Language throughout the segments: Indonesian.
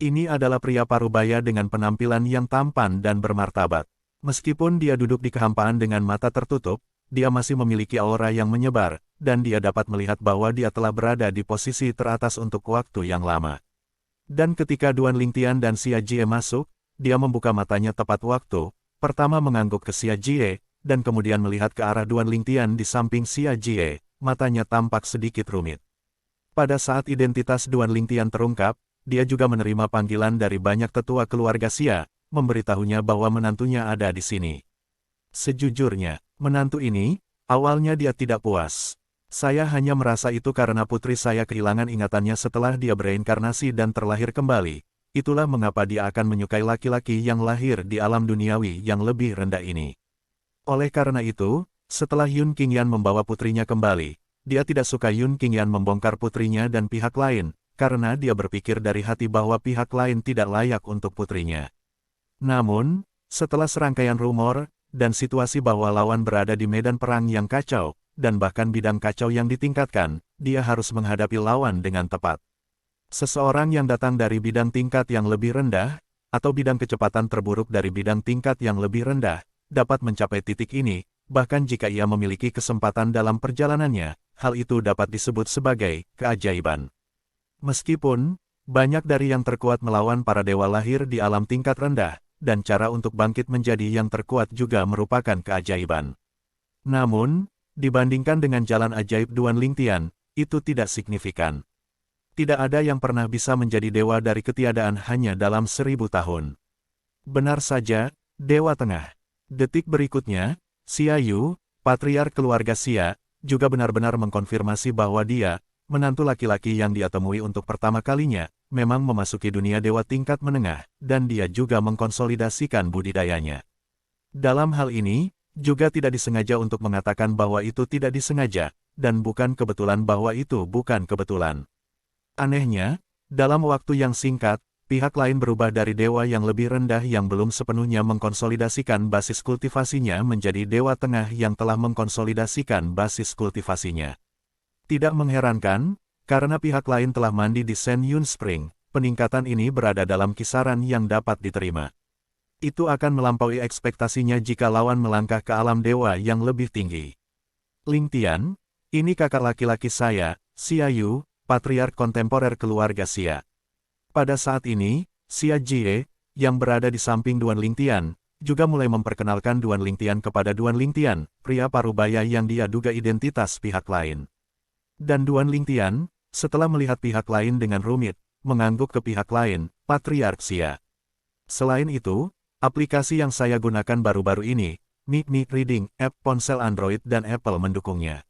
Ini adalah pria parubaya dengan penampilan yang tampan dan bermartabat. Meskipun dia duduk di kehampaan dengan mata tertutup, dia masih memiliki aura yang menyebar, dan dia dapat melihat bahwa dia telah berada di posisi teratas untuk waktu yang lama. Dan ketika Duan Lingtian dan Xia Jie masuk, dia membuka matanya tepat waktu, pertama mengangguk ke Xia Jie, dan kemudian melihat ke arah Duan Lingtian di samping Xia Jie, matanya tampak sedikit rumit. Pada saat identitas Duan Lingtian terungkap, dia juga menerima panggilan dari banyak tetua keluarga Xia, memberitahunya bahwa menantunya ada di sini. Sejujurnya, menantu ini, awalnya dia tidak puas. Saya hanya merasa itu karena putri saya kehilangan ingatannya setelah dia bereinkarnasi dan terlahir kembali. Itulah mengapa dia akan menyukai laki-laki yang lahir di alam duniawi yang lebih rendah ini. Oleh karena itu, setelah Yun Qingyan membawa putrinya kembali, dia tidak suka Yun Qingyan membongkar putrinya dan pihak lain, karena dia berpikir dari hati bahwa pihak lain tidak layak untuk putrinya. Namun, setelah serangkaian rumor, dan situasi bahwa lawan berada di medan perang yang kacau, dan bahkan bidang kacau yang ditingkatkan, dia harus menghadapi lawan dengan tepat. Seseorang yang datang dari bidang tingkat yang lebih rendah, atau bidang kecepatan terburuk dari bidang tingkat yang lebih rendah, dapat mencapai titik ini, bahkan jika ia memiliki kesempatan dalam perjalanannya, hal itu dapat disebut sebagai keajaiban. Meskipun, banyak dari yang terkuat melawan para dewa lahir di alam tingkat rendah, dan cara untuk bangkit menjadi yang terkuat juga merupakan keajaiban. Namun, dibandingkan dengan jalan ajaib Duan Lingtian, itu tidak signifikan. Tidak ada yang pernah bisa menjadi dewa dari ketiadaan hanya dalam 1000 tahun. Benar saja, Dewa Tengah. Detik berikutnya, Xia Yu, patriark keluarga Xia, juga benar-benar mengkonfirmasi bahwa dia, menantu laki-laki yang dia temui untuk pertama kalinya, memang memasuki dunia dewa tingkat menengah, dan dia juga mengkonsolidasikan budidayanya. Dalam hal ini, juga tidak disengaja untuk mengatakan bahwa itu tidak disengaja, dan bukan kebetulan bahwa itu bukan kebetulan. Anehnya, dalam waktu yang singkat, pihak lain berubah dari dewa yang lebih rendah yang belum sepenuhnya mengkonsolidasikan basis kultivasinya menjadi dewa tengah yang telah mengkonsolidasikan basis kultivasinya. Tidak mengherankan, karena pihak lain telah mandi di Shen Yun Spring, peningkatan ini berada dalam kisaran yang dapat diterima. Itu akan melampaui ekspektasinya jika lawan melangkah ke alam dewa yang lebih tinggi. Lingtian, ini kakak laki-laki saya, Xia Yu, patriark kontemporer keluarga Xia. Pada saat ini, Xia Jie, yang berada di samping Duan Lingtian, juga mulai memperkenalkan Duan Lingtian kepada Duan Lingtian, pria parubaya yang dia duga identitas pihak lain. Dan Duan Lingtian, setelah melihat pihak lain dengan rumit, mengangguk ke pihak lain, patriark Xia. Selain itu, aplikasi yang saya gunakan baru-baru ini, Mic Reading, app ponsel Android dan Apple mendukungnya.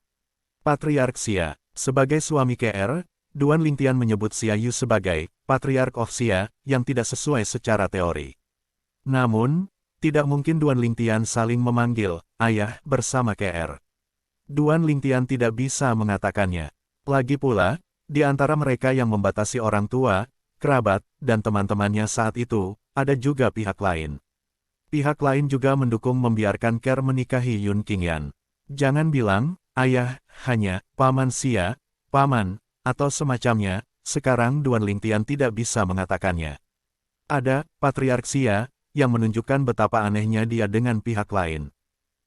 Patriark Xia, sebagai suami KR, Duan Lingtian menyebut Xia Yu sebagai Patriark of Xia, yang tidak sesuai secara teori. Namun, tidak mungkin Duan Lingtian saling memanggil ayah bersama KR. Duan Lingtian tidak bisa mengatakannya. Lagi pula, di antara mereka yang membatasi orang tua, kerabat, dan teman-temannya saat itu, ada juga pihak lain. Pihak lain juga mendukung membiarkan KR menikahi Yun Qingyan. Jangan bilang, ayah, hanya, paman Xia, paman, atau semacamnya, sekarang Duan Lingtian tidak bisa mengatakannya. Ada, patriark Xia, yang menunjukkan betapa anehnya dia dengan pihak lain.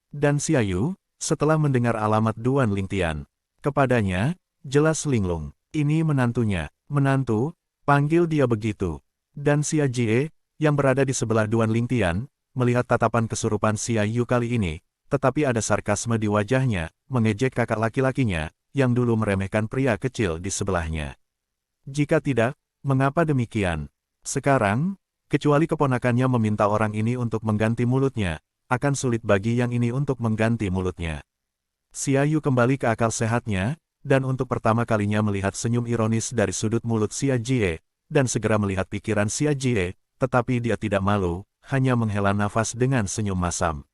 Dan Xia Yu, setelah mendengar alamat Duan Lingtian, kepadanya, jelas linglung, ini menantunya, menantu, panggil dia begitu. Dan Xia Jie, yang berada di sebelah Duan Lingtian, melihat tatapan kesurupan Xia Yu kali ini, tetapi ada sarkasme di wajahnya, mengejek kakak laki-lakinya, yang dulu meremehkan pria kecil di sebelahnya. Jika tidak, mengapa demikian? Sekarang, kecuali keponakannya meminta orang ini untuk mengganti mulutnya, akan sulit bagi yang ini untuk mengganti mulutnya. Xia Yu kembali ke akal sehatnya, dan untuk pertama kalinya melihat senyum ironis dari sudut mulut Xia Jie, dan segera melihat pikiran Xia Jie, tetapi dia tidak malu, hanya menghela nafas dengan senyum masam.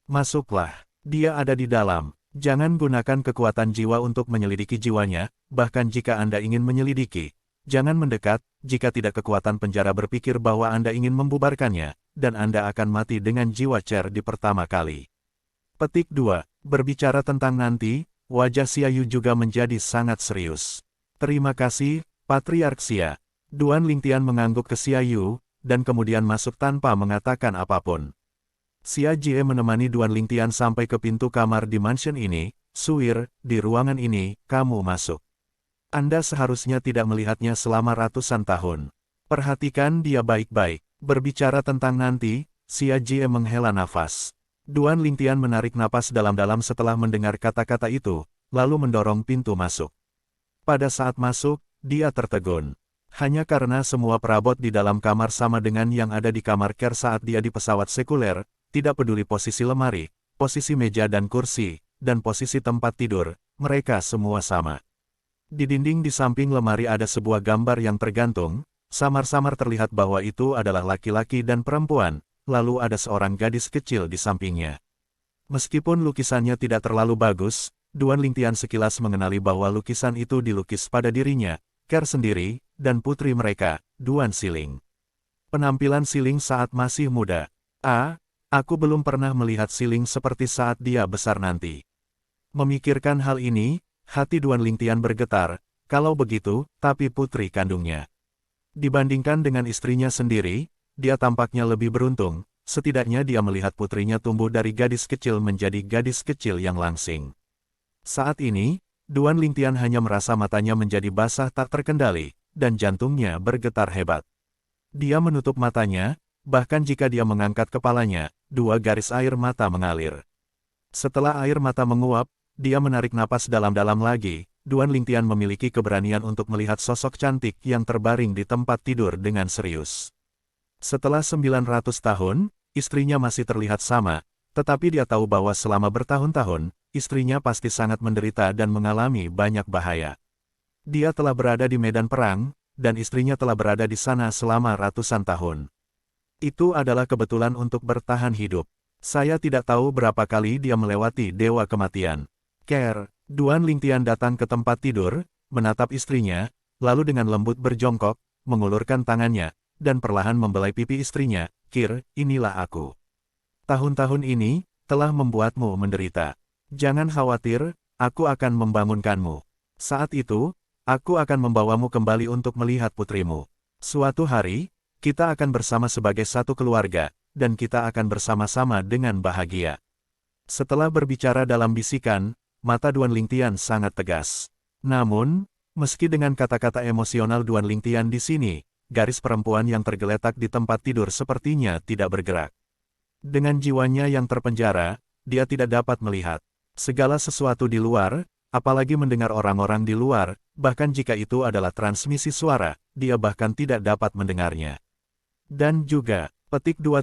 Masuklah, dia ada di dalam. Jangan gunakan kekuatan jiwa untuk menyelidiki jiwanya, bahkan jika Anda ingin menyelidiki. Jangan mendekat, jika tidak kekuatan penjara berpikir bahwa Anda ingin membubarkannya, dan Anda akan mati dengan jiwa Cer di pertama kali. Petik 2. Berbicara tentang nanti, wajah Xia Yu juga menjadi sangat serius. Terima kasih, Patriark Xia. Duan Lingtian mengangguk ke Xia Yu, dan kemudian masuk tanpa mengatakan apapun. Xia Jie menemani Duan Lingtian sampai ke pintu kamar di mansion ini. Suir, di ruangan ini, kamu masuk. Anda seharusnya tidak melihatnya selama ratusan tahun. Perhatikan dia baik-baik. Berbicara tentang nanti, Xia Jie menghela nafas. Duan Lingtian menarik napas dalam-dalam setelah mendengar kata-kata itu, lalu mendorong pintu masuk. Pada saat masuk, dia tertegun. Hanya karena semua perabot di dalam kamar sama dengan yang ada di kamar Care saat dia di pesawat sekuler, tidak peduli posisi lemari, posisi meja dan kursi, dan posisi tempat tidur, mereka semua sama. Di dinding di samping lemari ada sebuah gambar yang tergantung, samar-samar terlihat bahwa itu adalah laki-laki dan perempuan, lalu ada seorang gadis kecil di sampingnya. Meskipun lukisannya tidak terlalu bagus, Duan Lingtian sekilas mengenali bahwa lukisan itu dilukis pada dirinya, Care sendiri, dan putri mereka, Duan Siling. Penampilan Siling saat masih muda. Aku belum pernah melihat Siling seperti saat dia besar nanti. Memikirkan hal ini, hati Duan Lingtian bergetar, kalau begitu, tapi putri kandungnya. Dibandingkan dengan istrinya sendiri, dia tampaknya lebih beruntung, setidaknya dia melihat putrinya tumbuh dari gadis kecil menjadi gadis kecil yang langsing. Saat ini, Duan Lingtian hanya merasa matanya menjadi basah tak terkendali, dan jantungnya bergetar hebat. Dia menutup matanya, bahkan jika dia mengangkat kepalanya, 2 garis air mata mengalir. Setelah air mata menguap, dia menarik napas dalam-dalam lagi. Duan Lingtian memiliki keberanian untuk melihat sosok cantik yang terbaring di tempat tidur dengan serius. Setelah 900 tahun, istrinya masih terlihat sama, tetapi dia tahu bahwa selama bertahun-tahun, istrinya pasti sangat menderita dan mengalami banyak bahaya. Dia telah berada di medan perang, dan istrinya telah berada di sana selama ratusan tahun. Itu adalah kebetulan untuk bertahan hidup. Saya tidak tahu berapa kali dia melewati dewa kematian. Care, Duan Lingtian datang ke tempat tidur, menatap istrinya, lalu dengan lembut berjongkok, mengulurkan tangannya, dan perlahan membelai pipi istrinya. Kir, inilah aku. Tahun-tahun ini, telah membuatmu menderita. Jangan khawatir, aku akan membangunkanmu. Saat itu, aku akan membawamu kembali untuk melihat putrimu. Suatu hari, kita akan bersama sebagai satu keluarga, dan kita akan bersama-sama dengan bahagia. Setelah berbicara dalam bisikan, mata Duan Lingtian sangat tegas. Namun, meski dengan kata-kata emosional Duan Lingtian di sini, garis perempuan yang tergeletak di tempat tidur sepertinya tidak bergerak. Dengan jiwanya yang terpenjara, dia tidak dapat melihat segala sesuatu di luar, apalagi mendengar orang-orang di luar, bahkan jika itu adalah transmisi suara, dia bahkan tidak dapat mendengarnya. Dan juga, petik 2.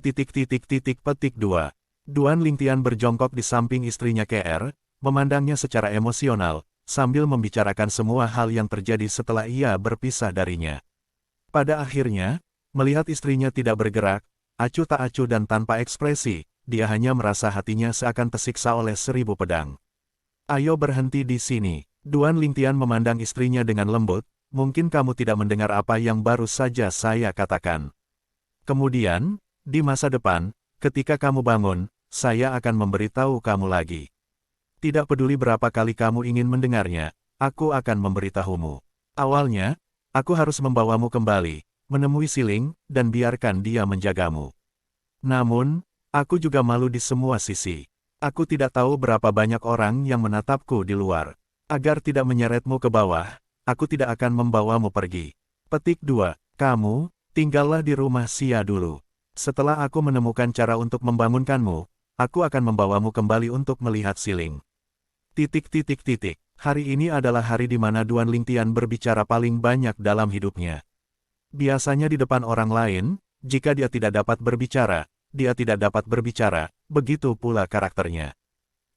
Duan Lingtian berjongkok di samping istrinya KR, memandangnya secara emosional, sambil membicarakan semua hal yang terjadi setelah ia berpisah darinya. Pada akhirnya, melihat istrinya tidak bergerak, acuh tak acuh dan tanpa ekspresi, dia hanya merasa hatinya seakan tersiksa oleh 1000 pedang. Ayo berhenti di sini. Duan Lingtian memandang istrinya dengan lembut, mungkin kamu tidak mendengar apa yang baru saja saya katakan. Kemudian, di masa depan, ketika kamu bangun, saya akan memberitahu kamu lagi. Tidak peduli berapa kali kamu ingin mendengarnya, aku akan memberitahumu. Awalnya, aku harus membawamu kembali, menemui Siling, dan biarkan dia menjagamu. Namun, aku juga malu di semua sisi. Aku tidak tahu berapa banyak orang yang menatapku di luar. Agar tidak menyeretmu ke bawah, aku tidak akan membawamu pergi. Petik 2. Kamu, tinggallah di rumah Xia dulu. Setelah aku menemukan cara untuk membangunkanmu, aku akan membawamu kembali untuk melihat Siling. Hari ini adalah hari di mana Duan Lingtian berbicara paling banyak dalam hidupnya. Biasanya di depan orang lain, jika dia tidak dapat berbicara, begitu pula karakternya.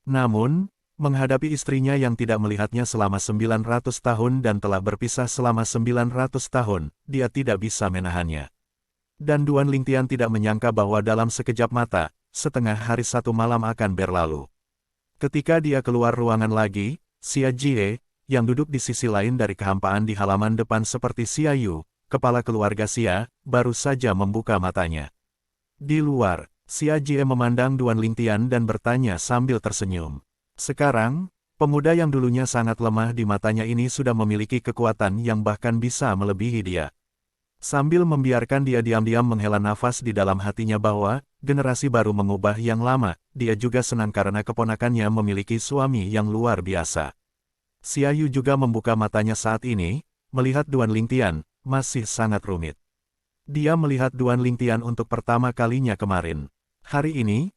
Namun, menghadapi istrinya yang tidak melihatnya selama 900 tahun dan telah berpisah selama 900 tahun, dia tidak bisa menahannya. Dan Duan Lingtian tidak menyangka bahwa dalam sekejap mata, setengah hari satu malam akan berlalu. Ketika dia keluar ruangan lagi, Xia Jie, yang duduk di sisi lain dari kehampaan di halaman depan seperti Xia Yu, kepala keluarga Xia, baru saja membuka matanya. Di luar, Xia Jie memandang Duan Lingtian dan bertanya sambil tersenyum. Sekarang, pemuda yang dulunya sangat lemah di matanya ini sudah memiliki kekuatan yang bahkan bisa melebihi dia. Sambil membiarkan dia diam-diam menghela nafas di dalam hatinya bahwa, generasi baru mengubah yang lama, dia juga senang karena keponakannya memiliki suami yang luar biasa. Xia Yu juga membuka matanya saat ini, melihat Duan Lingtian, masih sangat rumit. Dia melihat Duan Lingtian untuk pertama kalinya kemarin. Hari ini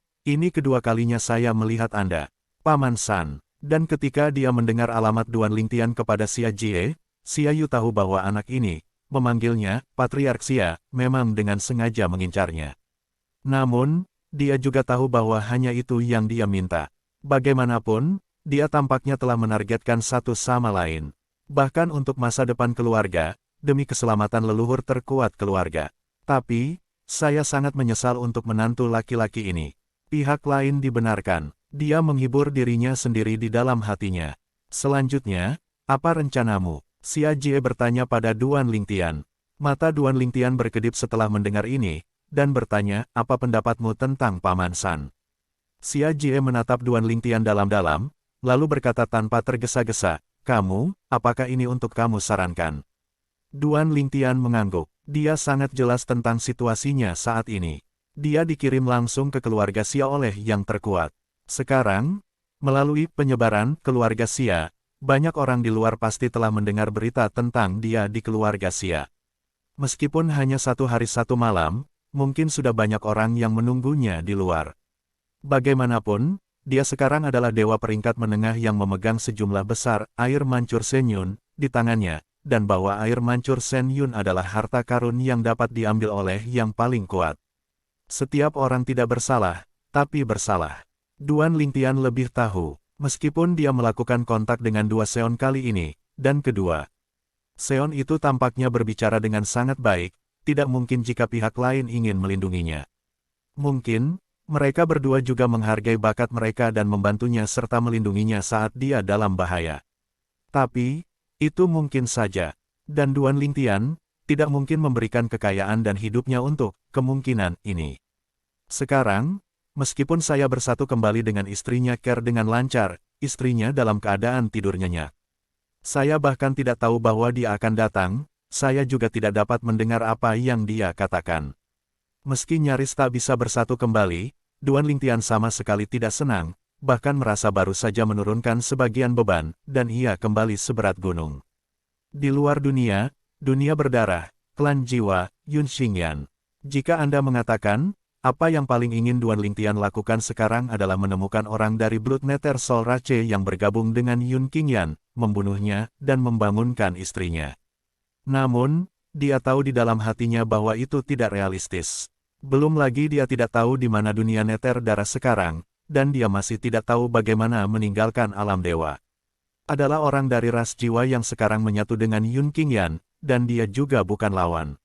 kedua kalinya saya melihat Anda, Paman San. Dan ketika dia mendengar alamat Duan Lingtian kepada Xia Jie, Xia Yu tahu bahwa anak ini, memanggilnya Patriark Xia, memang dengan sengaja mengincarnya. Namun, dia juga tahu bahwa hanya itu yang dia minta. Bagaimanapun, dia tampaknya telah menargetkan satu sama lain. Bahkan untuk masa depan keluarga, demi keselamatan leluhur terkuat keluarga. Tapi, saya sangat menyesal untuk menantu laki-laki ini. Pihak lain dibenarkan. Dia menghibur dirinya sendiri di dalam hatinya. Selanjutnya, apa rencanamu? Xia Jie bertanya pada Duan Lingtian. Mata Duan Lingtian berkedip setelah mendengar ini, dan bertanya, apa pendapatmu tentang Paman San? Xia Jie menatap Duan Lingtian dalam-dalam, lalu berkata tanpa tergesa-gesa, kamu, apakah ini untuk kamu sarankan? Duan Lingtian mengangguk. Dia sangat jelas tentang situasinya saat ini. Dia dikirim langsung ke keluarga Xia oleh yang terkuat. Sekarang, melalui penyebaran keluarga Xia, banyak orang di luar pasti telah mendengar berita tentang dia di keluarga Xia. Meskipun hanya satu hari satu malam, mungkin sudah banyak orang yang menunggunya di luar. Bagaimanapun, dia sekarang adalah dewa peringkat menengah yang memegang sejumlah besar air mancur Shenyun di tangannya, dan bahwa air mancur Shenyun adalah harta karun yang dapat diambil oleh yang paling kuat. Setiap orang tidak bersalah, tapi bersalah. Duan Lingtian lebih tahu, meskipun dia melakukan kontak dengan dua Seon kali ini, dan kedua Seon itu tampaknya berbicara dengan sangat baik, tidak mungkin jika pihak lain ingin melindunginya. Mungkin, mereka berdua juga menghargai bakat mereka dan membantunya serta melindunginya saat dia dalam bahaya. Tapi, itu mungkin saja, dan Duan Lingtian tidak mungkin memberikan kekayaan dan hidupnya untuk kemungkinan ini. Sekarang, meskipun saya bersatu kembali dengan istrinya Ker dengan lancar, istrinya dalam keadaan tidur nyenyak. Saya bahkan tidak tahu bahwa dia akan datang, saya juga tidak dapat mendengar apa yang dia katakan. Meski nyaris tak bisa bersatu kembali, Duan Lingtian sama sekali tidak senang, bahkan merasa baru saja menurunkan sebagian beban, dan ia kembali seberat gunung. Di luar dunia, dunia berdarah, klan jiwa, Yun Xingyan. Jika Anda mengatakan, apa yang paling ingin Duan Lingtian lakukan sekarang adalah menemukan orang dari Blood Nether Soul Rache yang bergabung dengan Yun Qingyan, membunuhnya, dan membangunkan istrinya. Namun, dia tahu di dalam hatinya bahwa itu tidak realistis. Belum lagi dia tidak tahu di mana dunia Nether darah sekarang, dan dia masih tidak tahu bagaimana meninggalkan alam dewa. Adalah orang dari ras jiwa yang sekarang menyatu dengan Yun Qingyan, dan dia juga bukan lawan.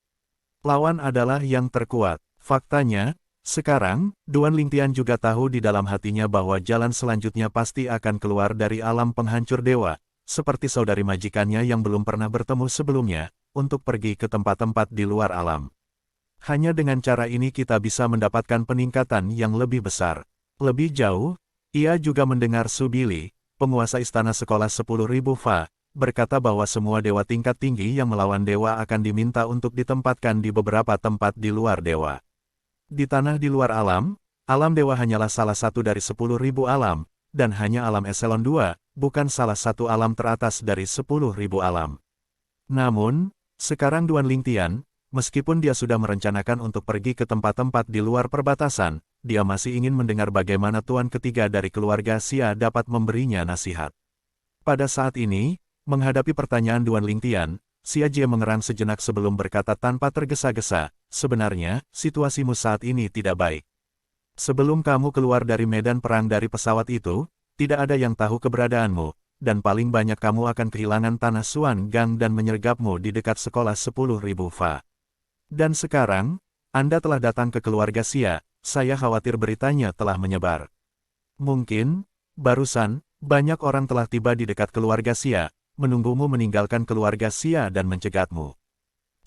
Lawan adalah yang terkuat. Faktanya, sekarang, Duan Lingtian juga tahu di dalam hatinya bahwa jalan selanjutnya pasti akan keluar dari alam penghancur dewa, seperti saudari majikannya yang belum pernah bertemu sebelumnya, untuk pergi ke tempat-tempat di luar alam. Hanya dengan cara ini kita bisa mendapatkan peningkatan yang lebih besar. Lebih jauh, ia juga mendengar Su Bili, penguasa istana sekolah 10.000 Fa, berkata bahwa semua dewa tingkat tinggi yang melawan dewa akan diminta untuk ditempatkan di beberapa tempat di luar dewa. Di tanah di luar alam, alam dewa hanyalah salah satu dari 10.000 alam, dan hanya alam eselon 2, bukan salah satu alam teratas dari 10.000 alam. Namun, sekarang Duan Lingtian, meskipun dia sudah merencanakan untuk pergi ke tempat-tempat di luar perbatasan, dia masih ingin mendengar bagaimana tuan ketiga dari keluarga Xia dapat memberinya nasihat. Pada saat ini, menghadapi pertanyaan Duan Lingtian, Xia Jie mengerang sejenak sebelum berkata tanpa tergesa-gesa, sebenarnya, situasimu saat ini tidak baik. Sebelum kamu keluar dari medan perang dari pesawat itu, tidak ada yang tahu keberadaanmu, dan paling banyak kamu akan kehilangan tanah Suan Gang dan menyergapmu di dekat sekolah 10.000 Fa. Dan sekarang, Anda telah datang ke keluarga Xia, saya khawatir beritanya telah menyebar. Mungkin, barusan, banyak orang telah tiba di dekat keluarga Xia, menunggumu meninggalkan keluarga Xia dan mencegatmu.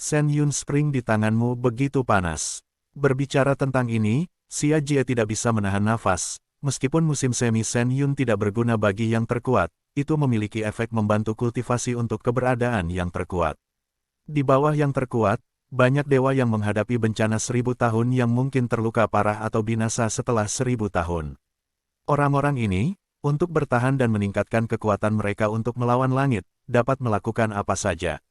Shen Yun Spring di tanganmu begitu panas. Berbicara tentang ini, Xia Jie tidak bisa menahan nafas. Meskipun musim semi Shen Yun tidak berguna bagi yang terkuat, itu memiliki efek membantu kultivasi untuk keberadaan yang terkuat. Di bawah yang terkuat, banyak dewa yang menghadapi bencana 1000 tahun yang mungkin terluka parah atau binasa setelah 1000 tahun. Orang-orang ini, untuk bertahan dan meningkatkan kekuatan mereka untuk melawan langit, dapat melakukan apa saja.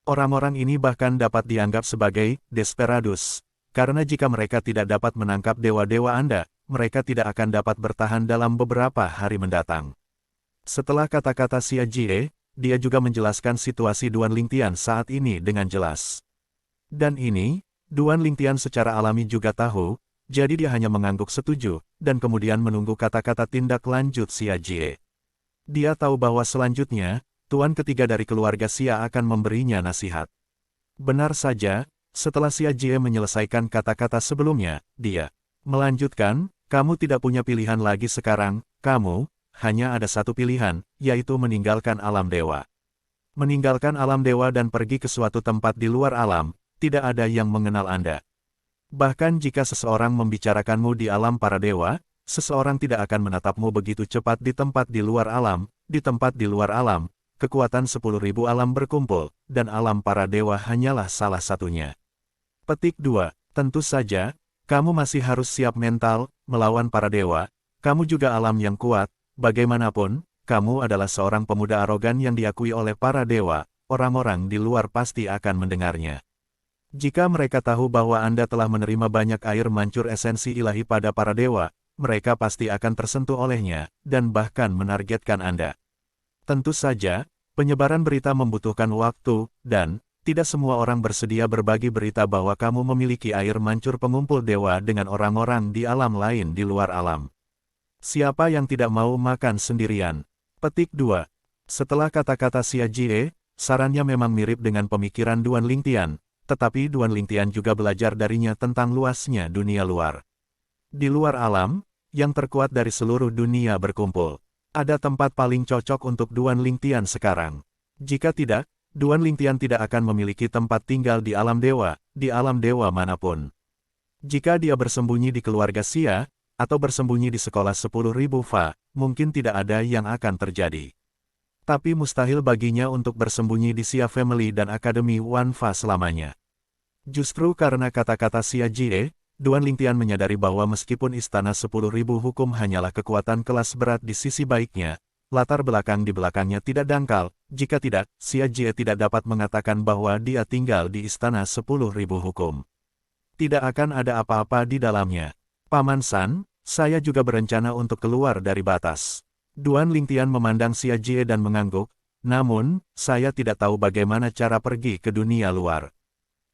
Orang-orang ini bahkan dapat dianggap sebagai desperados, karena jika mereka tidak dapat menangkap dewa-dewa Anda, mereka tidak akan dapat bertahan dalam beberapa hari mendatang. Setelah kata-kata Xia Jie, dia juga menjelaskan situasi Duan Lingtian saat ini dengan jelas. Dan ini, Duan Lingtian secara alami juga tahu, jadi dia hanya mengangguk setuju, dan kemudian menunggu kata-kata tindak lanjut Xia Jie. Dia tahu bahwa selanjutnya, tuan ketiga dari keluarga Xia akan memberinya nasihat. Benar saja, setelah Xia Jie menyelesaikan kata-kata sebelumnya, dia melanjutkan, kamu tidak punya pilihan lagi sekarang, kamu, hanya ada satu pilihan, yaitu meninggalkan alam dewa. Meninggalkan alam dewa dan pergi ke suatu tempat di luar alam, tidak ada yang mengenal Anda. Bahkan jika seseorang membicarakanmu di alam para dewa, seseorang tidak akan menatapmu begitu cepat di tempat di luar alam, kekuatan 10.000 alam berkumpul, dan alam para dewa hanyalah salah satunya. Petik 2. Tentu saja, kamu masih harus siap mental, melawan para dewa, kamu juga alam yang kuat, bagaimanapun, kamu adalah seorang pemuda arogan yang diakui oleh para dewa, orang-orang di luar pasti akan mendengarnya. Jika mereka tahu bahwa Anda telah menerima banyak air mancur esensi ilahi pada para dewa, mereka pasti akan tersentuh olehnya, dan bahkan menargetkan Anda. Tentu saja, penyebaran berita membutuhkan waktu, dan tidak semua orang bersedia berbagi berita bahwa kamu memiliki air mancur pengumpul dewa dengan orang-orang di alam lain di luar alam. Siapa yang tidak mau makan sendirian? Petik 2. Setelah kata-kata Xia Jie, sarannya memang mirip dengan pemikiran Duan Lingtian, tetapi Duan Lingtian juga belajar darinya tentang luasnya dunia luar. Di luar alam, yang terkuat dari seluruh dunia berkumpul. Ada tempat paling cocok untuk Duan Lingtian sekarang. Jika tidak, Duan Lingtian tidak akan memiliki tempat tinggal di alam dewa manapun. Jika dia bersembunyi di keluarga Xia, atau bersembunyi di sekolah 10.000 Fa, mungkin tidak ada yang akan terjadi. Tapi mustahil baginya untuk bersembunyi di Xia Family dan Akademi Wan Fa selamanya. Justru karena kata-kata Xia Jie, Duan Lingtian menyadari bahwa meskipun Istana 10.000 Hukum hanyalah kekuatan kelas berat di sisi baiknya, latar belakang di belakangnya tidak dangkal, jika tidak, Xia Jie tidak dapat mengatakan bahwa dia tinggal di Istana 10.000 Hukum. Tidak akan ada apa-apa di dalamnya. Paman San, saya juga berencana untuk keluar dari batas. Duan Lingtian memandang Xia Jie dan mengangguk, namun, saya tidak tahu bagaimana cara pergi ke dunia luar.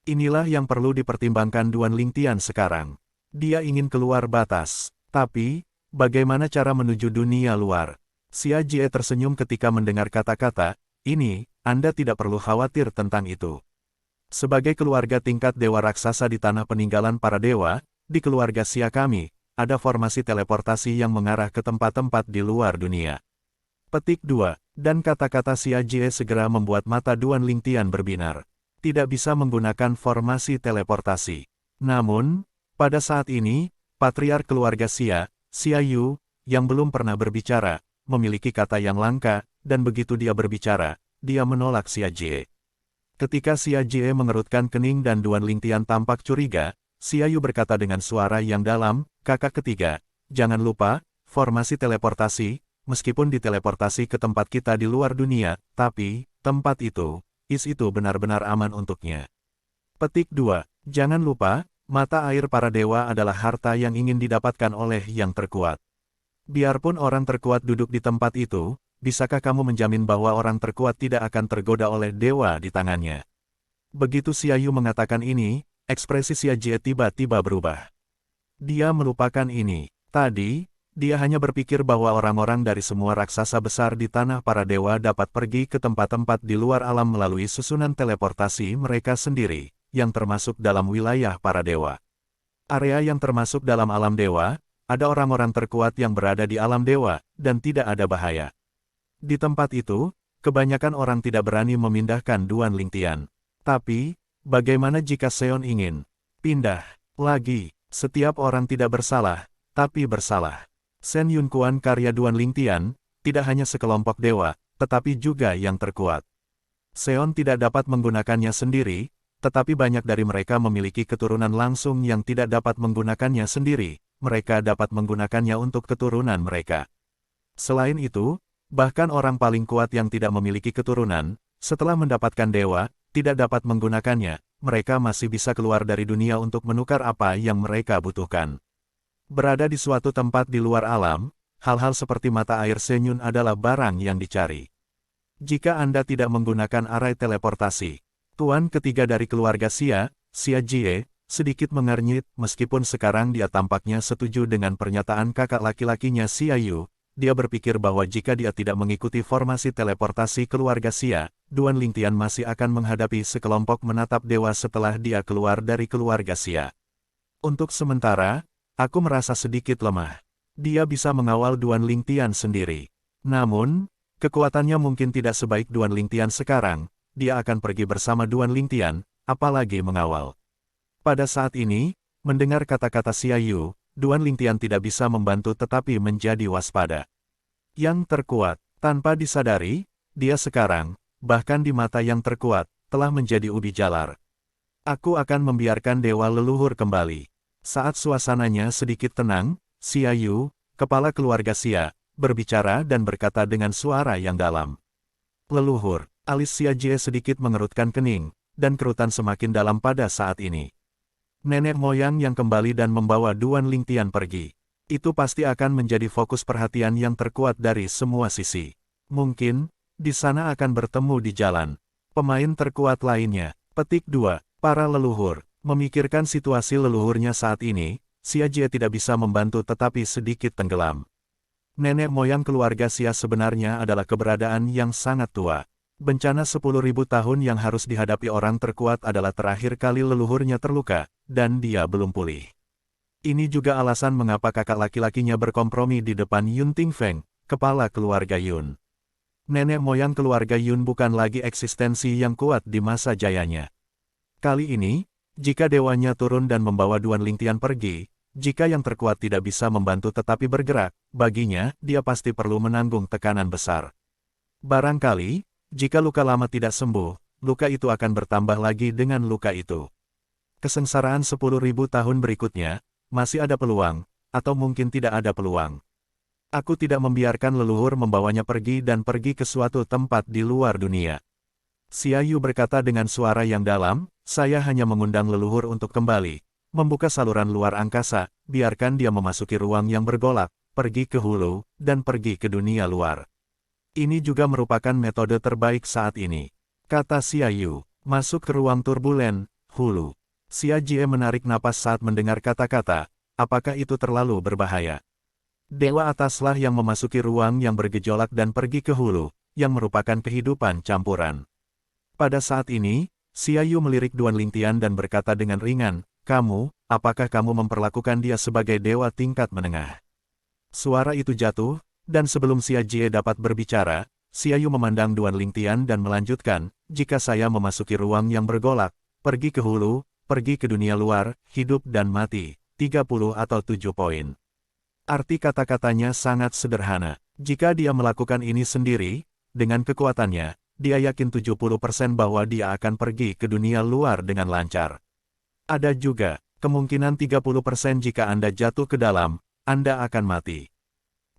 Inilah yang perlu dipertimbangkan Duan Lingtian sekarang. Dia ingin keluar batas, tapi, bagaimana cara menuju dunia luar? Xia Jie tersenyum ketika mendengar kata-kata, ini, Anda tidak perlu khawatir tentang itu. Sebagai keluarga tingkat dewa raksasa di tanah peninggalan para dewa, di keluarga Xia kami, ada formasi teleportasi yang mengarah ke tempat-tempat di luar dunia. Petik 2. Dan kata-kata Xia Jie segera membuat mata Duan Lingtian berbinar. Tidak bisa menggunakan formasi teleportasi. Namun, pada saat ini, patriark keluarga Xia, Xia Yu, yang belum pernah berbicara, memiliki kata yang langka, dan begitu dia berbicara, dia menolak Xia Jie. Ketika Xia Jie mengerutkan kening dan Duan Lingtian tampak curiga, Xia Yu berkata dengan suara yang dalam, kakak ketiga, jangan lupa, formasi teleportasi, meskipun diteleportasi ke tempat kita di luar dunia, tapi, tempat itu benar-benar aman untuknya. Petik 2. Jangan lupa, mata air para dewa adalah harta yang ingin didapatkan oleh yang terkuat. Biarpun orang terkuat duduk di tempat itu, bisakah kamu menjamin bahwa orang terkuat tidak akan tergoda oleh dewa di tangannya? Begitu Xia Yu mengatakan ini, ekspresi Xia Jie tiba-tiba berubah. Dia melupakan ini. Tadi, dia hanya berpikir bahwa orang-orang dari semua raksasa besar di tanah para dewa dapat pergi ke tempat-tempat di luar alam melalui susunan teleportasi mereka sendiri, yang termasuk dalam wilayah para dewa. Area yang termasuk dalam alam dewa, ada orang-orang terkuat yang berada di alam dewa, dan tidak ada bahaya. Di tempat itu, kebanyakan orang tidak berani memindahkan Duan Lingtian. Tapi, bagaimana jika Seon ingin pindah lagi? Setiap orang tidak bersalah, tapi bersalah. Shen Yunkuan karya Duan Lingtian, tidak hanya sekelompok dewa, tetapi juga yang terkuat. Seon tidak dapat menggunakannya sendiri, tetapi banyak dari mereka memiliki keturunan langsung yang tidak dapat menggunakannya sendiri, mereka dapat menggunakannya untuk keturunan mereka. Selain itu, bahkan orang paling kuat yang tidak memiliki keturunan, setelah mendapatkan dewa, tidak dapat menggunakannya, mereka masih bisa keluar dari dunia untuk menukar apa yang mereka butuhkan. Berada di suatu tempat di luar alam, hal-hal seperti mata air senyum adalah barang yang dicari. Jika Anda tidak menggunakan arai teleportasi, tuan ketiga dari keluarga Xia Jie, sedikit mengernyit meskipun sekarang dia tampaknya setuju dengan pernyataan kakak laki-lakinya Xia Yu. Dia berpikir bahwa jika dia tidak mengikuti formasi teleportasi keluarga Xia, Duan Lingtian masih akan menghadapi sekelompok menatap dewa setelah dia keluar dari keluarga Xia. Untuk sementara, aku merasa sedikit lemah. Dia bisa mengawal Duan Lingtian sendiri. Namun, kekuatannya mungkin tidak sebaik Duan Lingtian sekarang, dia akan pergi bersama Duan Lingtian, apalagi mengawal. Pada saat ini, mendengar kata-kata Xia Yu, Duan Lingtian tidak bisa membantu tetapi menjadi waspada. Yang terkuat, tanpa disadari, dia sekarang, bahkan di mata yang terkuat, telah menjadi ubi jalar. Aku akan membiarkan dewa leluhur kembali. Saat suasananya sedikit tenang, Xia Yu, kepala keluarga Xia, berbicara dan berkata dengan suara yang dalam. Leluhur, alis Xia Jie sedikit mengerutkan kening, dan kerutan semakin dalam pada saat ini. Nenek moyang yang kembali dan membawa Duan Lingtian pergi. Itu pasti akan menjadi fokus perhatian yang terkuat dari semua sisi. Mungkin, di sana akan bertemu di jalan. Pemain terkuat lainnya. Petik 2. Para leluhur. Memikirkan situasi leluhurnya saat ini, Xia Jie tidak bisa membantu tetapi sedikit tenggelam. Nenek moyang keluarga Xia sebenarnya adalah keberadaan yang sangat tua. Bencana 10.000 tahun yang harus dihadapi orang terkuat adalah terakhir kali leluhurnya terluka, dan dia belum pulih. Ini juga alasan mengapa kakak laki-lakinya berkompromi di depan Yun Tingfeng, kepala keluarga Yun. Nenek moyang keluarga Yun bukan lagi eksistensi yang kuat di masa jayanya. Kali ini, jika dewanya turun dan membawa Duan Lingtian pergi, jika yang terkuat tidak bisa membantu tetapi bergerak, baginya, dia pasti perlu menanggung tekanan besar. Barangkali, jika luka lama tidak sembuh, luka itu akan bertambah lagi dengan luka itu. Kesengsaraan 10.000 tahun berikutnya, masih ada peluang, atau mungkin tidak ada peluang. Aku tidak membiarkan leluhur membawanya pergi dan pergi ke suatu tempat di luar dunia. Xia Yu berkata dengan suara yang dalam, saya hanya mengundang leluhur untuk kembali, membuka saluran luar angkasa, biarkan dia memasuki ruang yang bergolak, pergi ke hulu, dan pergi ke dunia luar. Ini juga merupakan metode terbaik saat ini. Kata Xia Yu, masuk ke ruang turbulen, hulu. Xia Jie menarik napas saat mendengar kata-kata, apakah itu terlalu berbahaya? Dewa ataslah yang memasuki ruang yang bergejolak dan pergi ke hulu, yang merupakan kehidupan campuran. Pada saat ini, Xia Yu melirik Duan Lingtian dan berkata dengan ringan, apakah kamu memperlakukan dia sebagai dewa tingkat menengah? Suara itu jatuh, dan sebelum Xia Jie dapat berbicara, Xia Yu memandang Duan Lingtian dan melanjutkan, jika saya memasuki ruang yang bergolak, pergi ke hulu, pergi ke dunia luar, hidup dan mati, 30 atau 7 poin. Arti kata-katanya sangat sederhana. Jika dia melakukan ini sendiri, dengan kekuatannya, dia yakin 70% bahwa dia akan pergi ke dunia luar dengan lancar. Ada juga, kemungkinan 30% jika Anda jatuh ke dalam, Anda akan mati.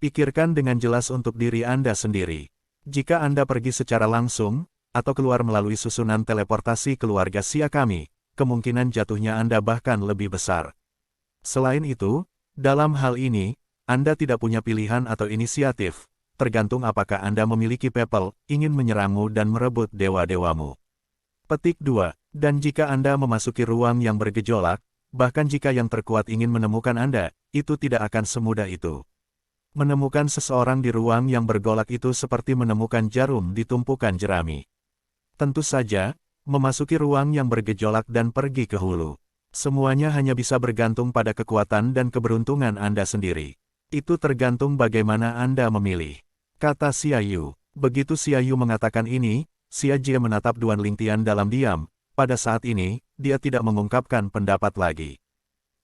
Pikirkan dengan jelas untuk diri Anda sendiri. Jika Anda pergi secara langsung, atau keluar melalui susunan teleportasi keluarga Xia kami, kemungkinan jatuhnya Anda bahkan lebih besar. Selain itu, dalam hal ini, Anda tidak punya pilihan atau inisiatif, tergantung apakah Anda memiliki pepel, ingin menyerangmu dan merebut dewa-dewamu. Petik 2. Dan jika Anda memasuki ruang yang bergejolak, bahkan jika yang terkuat ingin menemukan Anda, itu tidak akan semudah itu. Menemukan seseorang di ruang yang bergolak itu seperti menemukan jarum di tumpukan jerami. Tentu saja, memasuki ruang yang bergejolak dan pergi ke hulu. Semuanya hanya bisa bergantung pada kekuatan dan keberuntungan Anda sendiri. Itu tergantung bagaimana Anda memilih. Kata Xia Yu. Begitu Xia Yu mengatakan ini, Xia Jie menatap Duan Lingtian dalam diam. Pada saat ini, dia tidak mengungkapkan pendapat lagi.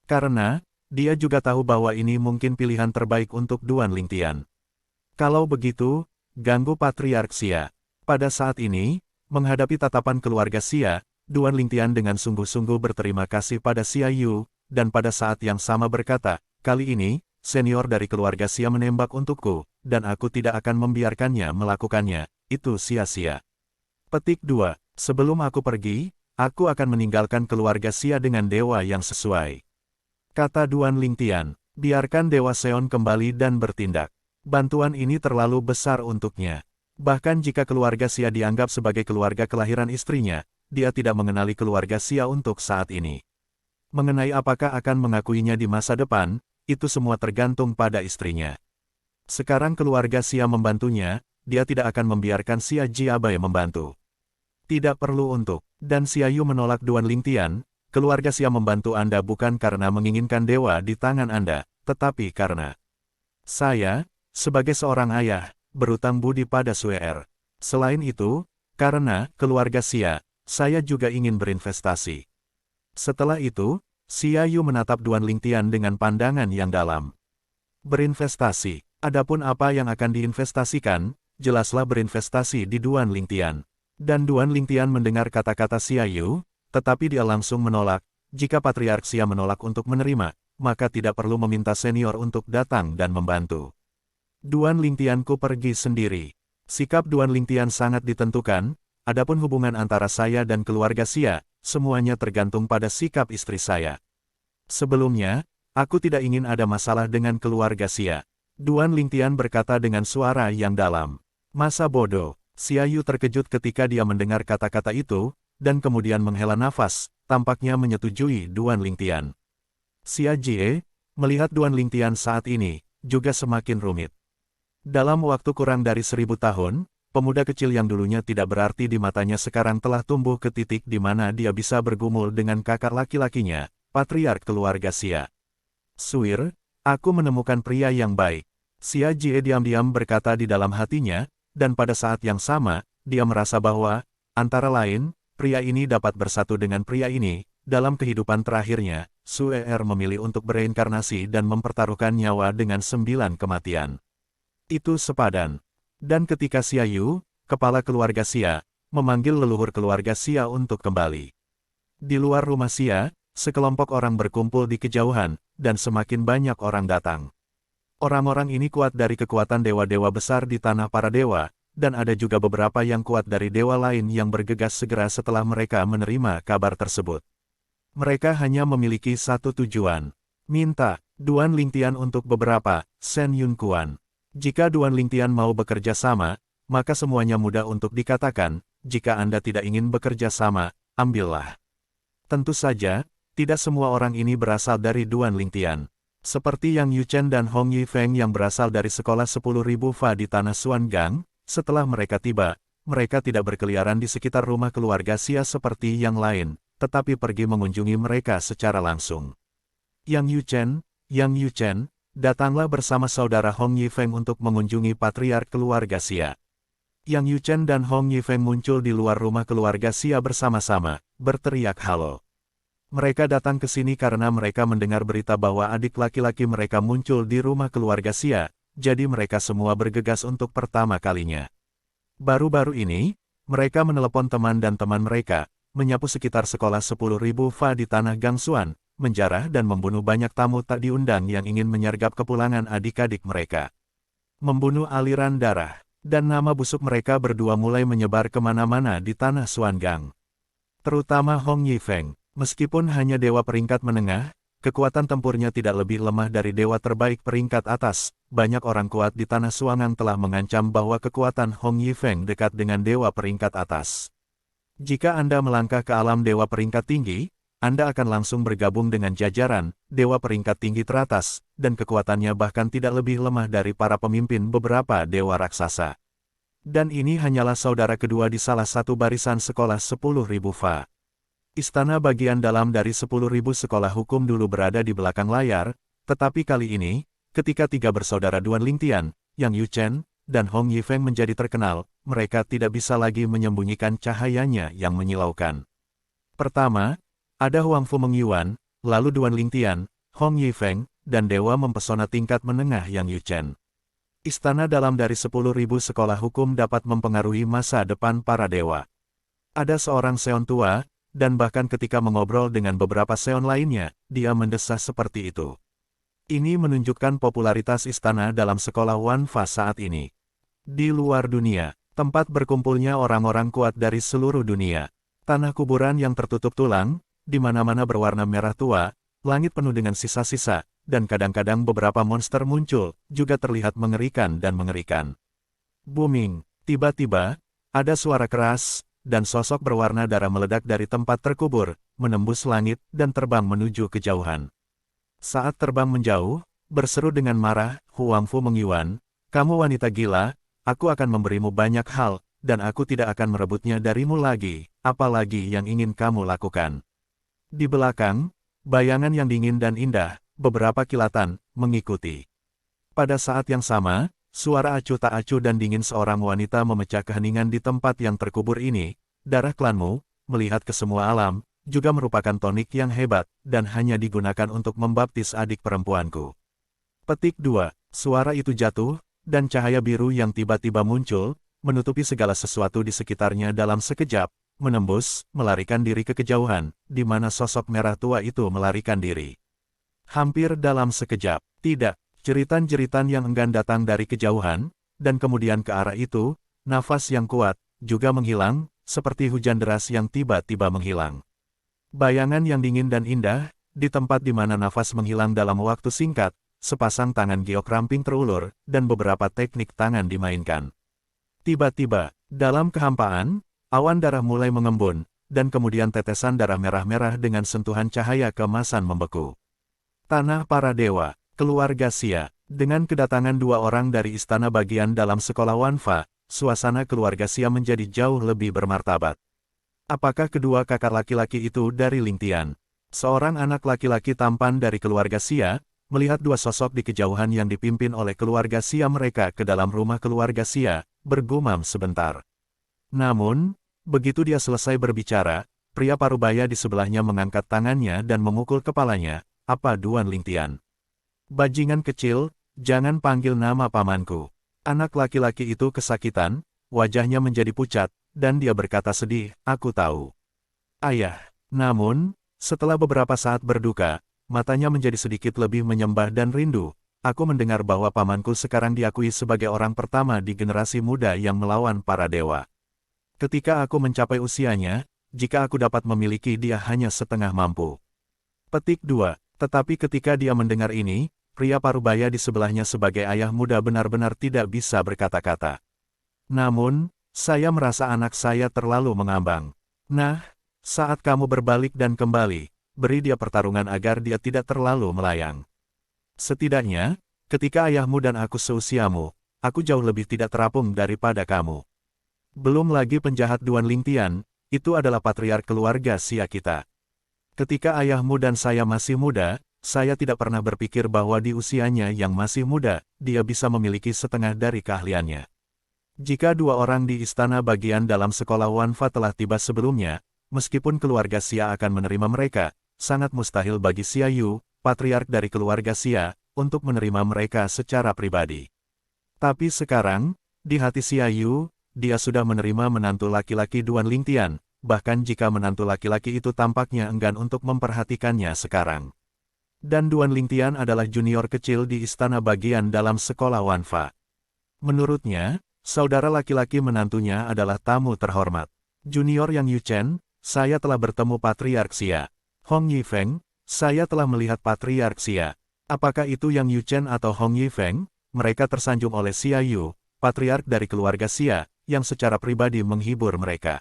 Karena, dia juga tahu bahwa ini mungkin pilihan terbaik untuk Duan Lingtian. Kalau begitu, ganggu Patriark Xia. Pada saat ini, menghadapi tatapan keluarga Xia, Duan Lingtian dengan sungguh-sungguh berterima kasih pada Xia Yu, dan pada saat yang sama berkata, kali ini, senior dari keluarga Xia menembak untukku, dan aku tidak akan membiarkannya melakukannya, itu sia-sia. Petik 2. Sebelum aku pergi, aku akan meninggalkan keluarga Xia dengan dewa yang sesuai. Kata Duan Lingtian, biarkan Dewa Seon kembali dan bertindak. Bantuan ini terlalu besar untuknya. Bahkan jika keluarga Xia dianggap sebagai keluarga kelahiran istrinya, dia tidak mengenali keluarga Xia untuk saat ini. Mengenai apakah akan mengakuinya di masa depan, itu semua tergantung pada istrinya. Sekarang keluarga Xia membantunya, dia tidak akan membiarkan Xia Jiabai membantu. Tidak perlu untuk, dan Xia Yu menolak Duan Lingtian, keluarga Xia membantu Anda bukan karena menginginkan dewa di tangan Anda, tetapi karena saya, sebagai seorang ayah, berutang budi pada Suer. Selain itu, karena keluarga Xia, saya juga ingin berinvestasi. Setelah itu, Xia Yu menatap Duan Lingtian dengan pandangan yang dalam. Berinvestasi. Adapun apa yang akan diinvestasikan, jelaslah berinvestasi di Duan Lingtian. Dan Duan Lingtian mendengar kata-kata Xia Yu, tetapi dia langsung menolak. Jika Patriark Xia menolak untuk menerima, maka tidak perlu meminta senior untuk datang dan membantu. Duan Lingtianku pergi sendiri. Sikap Duan Lingtian sangat ditentukan. Adapun hubungan antara saya dan keluarga Xia, semuanya tergantung pada sikap istri saya. Sebelumnya, aku tidak ingin ada masalah dengan keluarga Xia. Duan Lingtian berkata dengan suara yang dalam. Masa bodoh. Xia Yu terkejut ketika dia mendengar kata-kata itu, dan kemudian menghela nafas, tampaknya menyetujui Duan Lingtian. Xia Jie, melihat Duan Lingtian saat ini, juga semakin rumit. Dalam waktu kurang dari 1000 tahun, pemuda kecil yang dulunya tidak berarti di matanya sekarang telah tumbuh ke titik di mana dia bisa bergumul dengan kakak laki-lakinya, patriark keluarga Xia. Suir, aku menemukan pria yang baik. Xia Jie diam-diam berkata di dalam hatinya, dan pada saat yang sama, dia merasa bahwa, antara lain, pria ini dapat bersatu dengan pria ini. Dalam kehidupan terakhirnya, Suer memilih untuk bereinkarnasi dan mempertaruhkan nyawa dengan 9 kematian. Itu sepadan. Dan ketika Xia Yu, kepala keluarga Xia, memanggil leluhur keluarga Xia untuk kembali. Di luar rumah Xia, sekelompok orang berkumpul di kejauhan, dan semakin banyak orang datang. Orang-orang ini kuat dari kekuatan dewa-dewa besar di tanah para dewa, dan ada juga beberapa yang kuat dari dewa lain yang bergegas segera setelah mereka menerima kabar tersebut. Mereka hanya memiliki satu tujuan. Minta Duan Lingtian untuk beberapa, Shen Yun Kuan. Jika Duan Lingtian mau bekerja sama, maka semuanya mudah untuk dikatakan. Jika Anda tidak ingin bekerja sama, ambillah. Tentu saja, tidak semua orang ini berasal dari Duan Lingtian. Seperti Yang Yuchen dan Hong Yifeng yang berasal dari sekolah 10.000 Fa di tanah Xuangang, setelah mereka tiba, mereka tidak berkeliaran di sekitar rumah keluarga Xia seperti yang lain, tetapi pergi mengunjungi mereka secara langsung. Yang Yuchen, datanglah bersama saudara Hong Yifeng untuk mengunjungi patriark keluarga Xia. Yang Yuchen dan Hong Yifeng muncul di luar rumah keluarga Xia bersama-sama, berteriak halo. Mereka datang ke sini karena mereka mendengar berita bahwa adik laki-laki mereka muncul di rumah keluarga Xia, jadi mereka semua bergegas untuk pertama kalinya. Baru-baru ini, mereka menelepon teman dan teman mereka, menyapu sekitar sekolah 10.000 Fa di tanah Gangsuan, menjarah dan membunuh banyak tamu tak diundang yang ingin menyergap kepulangan adik-adik mereka. Membunuh aliran darah, dan nama busuk mereka berdua mulai menyebar kemana-mana di tanah Xuangang. Terutama Hong Yifeng. Meskipun hanya dewa peringkat menengah, kekuatan tempurnya tidak lebih lemah dari dewa terbaik peringkat atas. Banyak orang kuat di tanah Xuangang telah mengancam bahwa kekuatan Hong Yifeng dekat dengan dewa peringkat atas. Jika Anda melangkah ke alam dewa peringkat tinggi, Anda akan langsung bergabung dengan jajaran dewa peringkat tinggi teratas, dan kekuatannya bahkan tidak lebih lemah dari para pemimpin beberapa dewa raksasa. Dan ini hanyalah saudara kedua di salah satu barisan sekolah 10.000 Fa. Istana bagian dalam dari 10.000 sekolah hukum dulu berada di belakang layar, tetapi kali ini, ketika tiga bersaudara Duan Lingtian, Yang Yuchen, dan Hong Yifeng menjadi terkenal, mereka tidak bisa lagi menyembunyikan cahayanya yang menyilaukan. Pertama, ada Huang Fu Mengyuan, lalu Duan Lingtian, Hong Yifeng, dan dewa mempesona tingkat menengah Yang Yuchen. Istana dalam dari 10.000 sekolah hukum dapat mempengaruhi masa depan para dewa. Ada seorang Seon tua, dan bahkan ketika mengobrol dengan beberapa seon lainnya, dia mendesah seperti itu. Ini menunjukkan popularitas istana dalam sekolah Wanfa saat ini. Di luar dunia, tempat berkumpulnya orang-orang kuat dari seluruh dunia. Tanah kuburan yang tertutup tulang, di mana-mana berwarna merah tua, langit penuh dengan sisa-sisa, dan kadang-kadang beberapa monster muncul, juga terlihat mengerikan dan mengerikan. Booming, tiba-tiba, ada suara keras, dan sosok berwarna darah meledak dari tempat terkubur, menembus langit, dan terbang menuju kejauhan. Saat terbang menjauh, berseru dengan marah, Huangfu mengiwan, "Kamu wanita gila, aku akan memberimu banyak hal, dan aku tidak akan merebutnya darimu lagi, apalagi yang ingin kamu lakukan." Di belakang, bayangan yang dingin dan indah, beberapa kilatan, mengikuti. Pada saat yang sama, suara acuh tak acuh dan dingin seorang wanita memecah keheningan di tempat yang terkubur ini. Darah klanmu, melihat ke semua alam, juga merupakan tonik yang hebat, dan hanya digunakan untuk membaptis adik perempuanku. Petik 2. Suara itu jatuh, dan cahaya biru yang tiba-tiba muncul, menutupi segala sesuatu di sekitarnya dalam sekejap, menembus, melarikan diri ke kejauhan, di mana sosok merah tua itu melarikan diri. Hampir dalam sekejap, tidak, jeritan-jeritan yang enggan datang dari kejauhan, dan kemudian ke arah itu, nafas yang kuat, juga menghilang, seperti hujan deras yang tiba-tiba menghilang. Bayangan yang dingin dan indah, di tempat di mana nafas menghilang dalam waktu singkat, sepasang tangan giok ramping terulur, dan beberapa teknik tangan dimainkan. Tiba-tiba, dalam kehampaan, awan darah mulai mengembun, dan kemudian tetesan darah merah-merah dengan sentuhan cahaya keemasan membeku. Tanah para dewa, keluarga Xia, dengan kedatangan dua orang dari istana bagian dalam sekolah Wanfa, suasana keluarga Xia menjadi jauh lebih bermartabat. Apakah kedua kakak laki-laki itu dari Lingtian? Seorang anak laki-laki tampan dari keluarga Xia, melihat dua sosok di kejauhan yang dipimpin oleh keluarga Xia mereka ke dalam rumah keluarga Xia, bergumam sebentar. Namun, begitu dia selesai berbicara, pria parubaya di sebelahnya mengangkat tangannya dan memukul kepalanya. "Apa Duan Lingtian? Bajingan kecil, jangan panggil nama pamanku." Anak laki-laki itu kesakitan, wajahnya menjadi pucat, dan dia berkata sedih, "Aku tahu, Ayah." Namun, setelah beberapa saat berduka, matanya menjadi sedikit lebih menyembah dan rindu. "Aku mendengar bahwa pamanku sekarang diakui sebagai orang pertama di generasi muda yang melawan para dewa. Ketika aku mencapai usianya, jika aku dapat memiliki dia hanya setengah mampu." Petik 2. Tetapi ketika dia mendengar ini, pria parubaya di sebelahnya sebagai ayah muda benar-benar tidak bisa berkata-kata. "Namun, saya merasa anak saya terlalu mengambang. Nah, saat kamu berbalik dan kembali, beri dia pertarungan agar dia tidak terlalu melayang. Setidaknya, ketika ayahmu dan aku seusiamu, aku jauh lebih tidak terapung daripada kamu. Belum lagi penjahat Duan Lingtian, itu adalah patriark keluarga Xia kita. Ketika ayahmu dan saya masih muda, saya tidak pernah berpikir bahwa di usianya yang masih muda, dia bisa memiliki setengah dari keahliannya. Jika dua orang di istana bagian dalam sekolah Wanfa telah tiba sebelumnya, meskipun keluarga Xia akan menerima mereka, sangat mustahil bagi Xia Yu, patriark dari keluarga Xia, untuk menerima mereka secara pribadi. Tapi sekarang, di hati Xia Yu, dia sudah menerima menantu laki-laki Duan Lingtian, bahkan jika menantu laki-laki itu tampaknya enggan untuk memperhatikannya sekarang. Dan Duan Lingtian adalah junior kecil di istana bagian dalam sekolah Wanfa. Menurutnya, saudara laki-laki menantunya adalah tamu terhormat. "Junior Yang Yuchen, saya telah bertemu Patriark Xia. Hong Yifeng, saya telah melihat Patriark Xia." Apakah itu Yang Yuchen atau Hong Yifeng? Mereka tersanjung oleh Xia Yu, patriark dari keluarga Xia, yang secara pribadi menghibur mereka.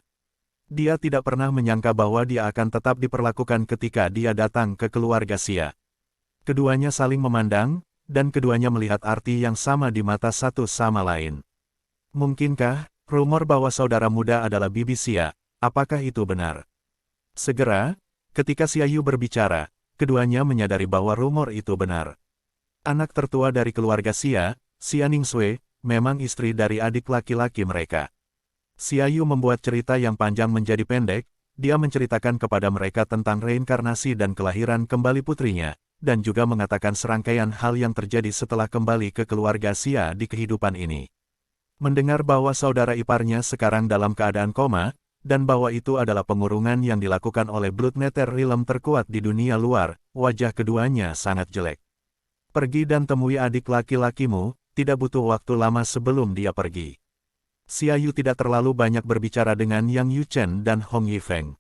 Dia tidak pernah menyangka bahwa dia akan tetap diperlakukan ketika dia datang ke keluarga Xia. Keduanya saling memandang, dan keduanya melihat arti yang sama di mata satu sama lain. Mungkinkah, rumor bahwa saudara muda adalah bibi Xia, apakah itu benar? Segera, ketika Xia Yu berbicara, keduanya menyadari bahwa rumor itu benar. Anak tertua dari keluarga Xia, Xia Ningsui, memang istri dari adik laki-laki mereka. Xia Yu membuat cerita yang panjang menjadi pendek, dia menceritakan kepada mereka tentang reinkarnasi dan kelahiran kembali putrinya, dan juga mengatakan serangkaian hal yang terjadi setelah kembali ke keluarga Xia di kehidupan ini. Mendengar bahwa saudara iparnya sekarang dalam keadaan koma, dan bahwa itu adalah pengurungan yang dilakukan oleh Blood Nether Realm terkuat di dunia luar. Wajah keduanya sangat jelek. Pergi dan temui adik laki-lakimu, tidak butuh waktu lama sebelum dia pergi. Xia Yu tidak terlalu banyak berbicara dengan Yang Yuchen dan Hong Yifeng.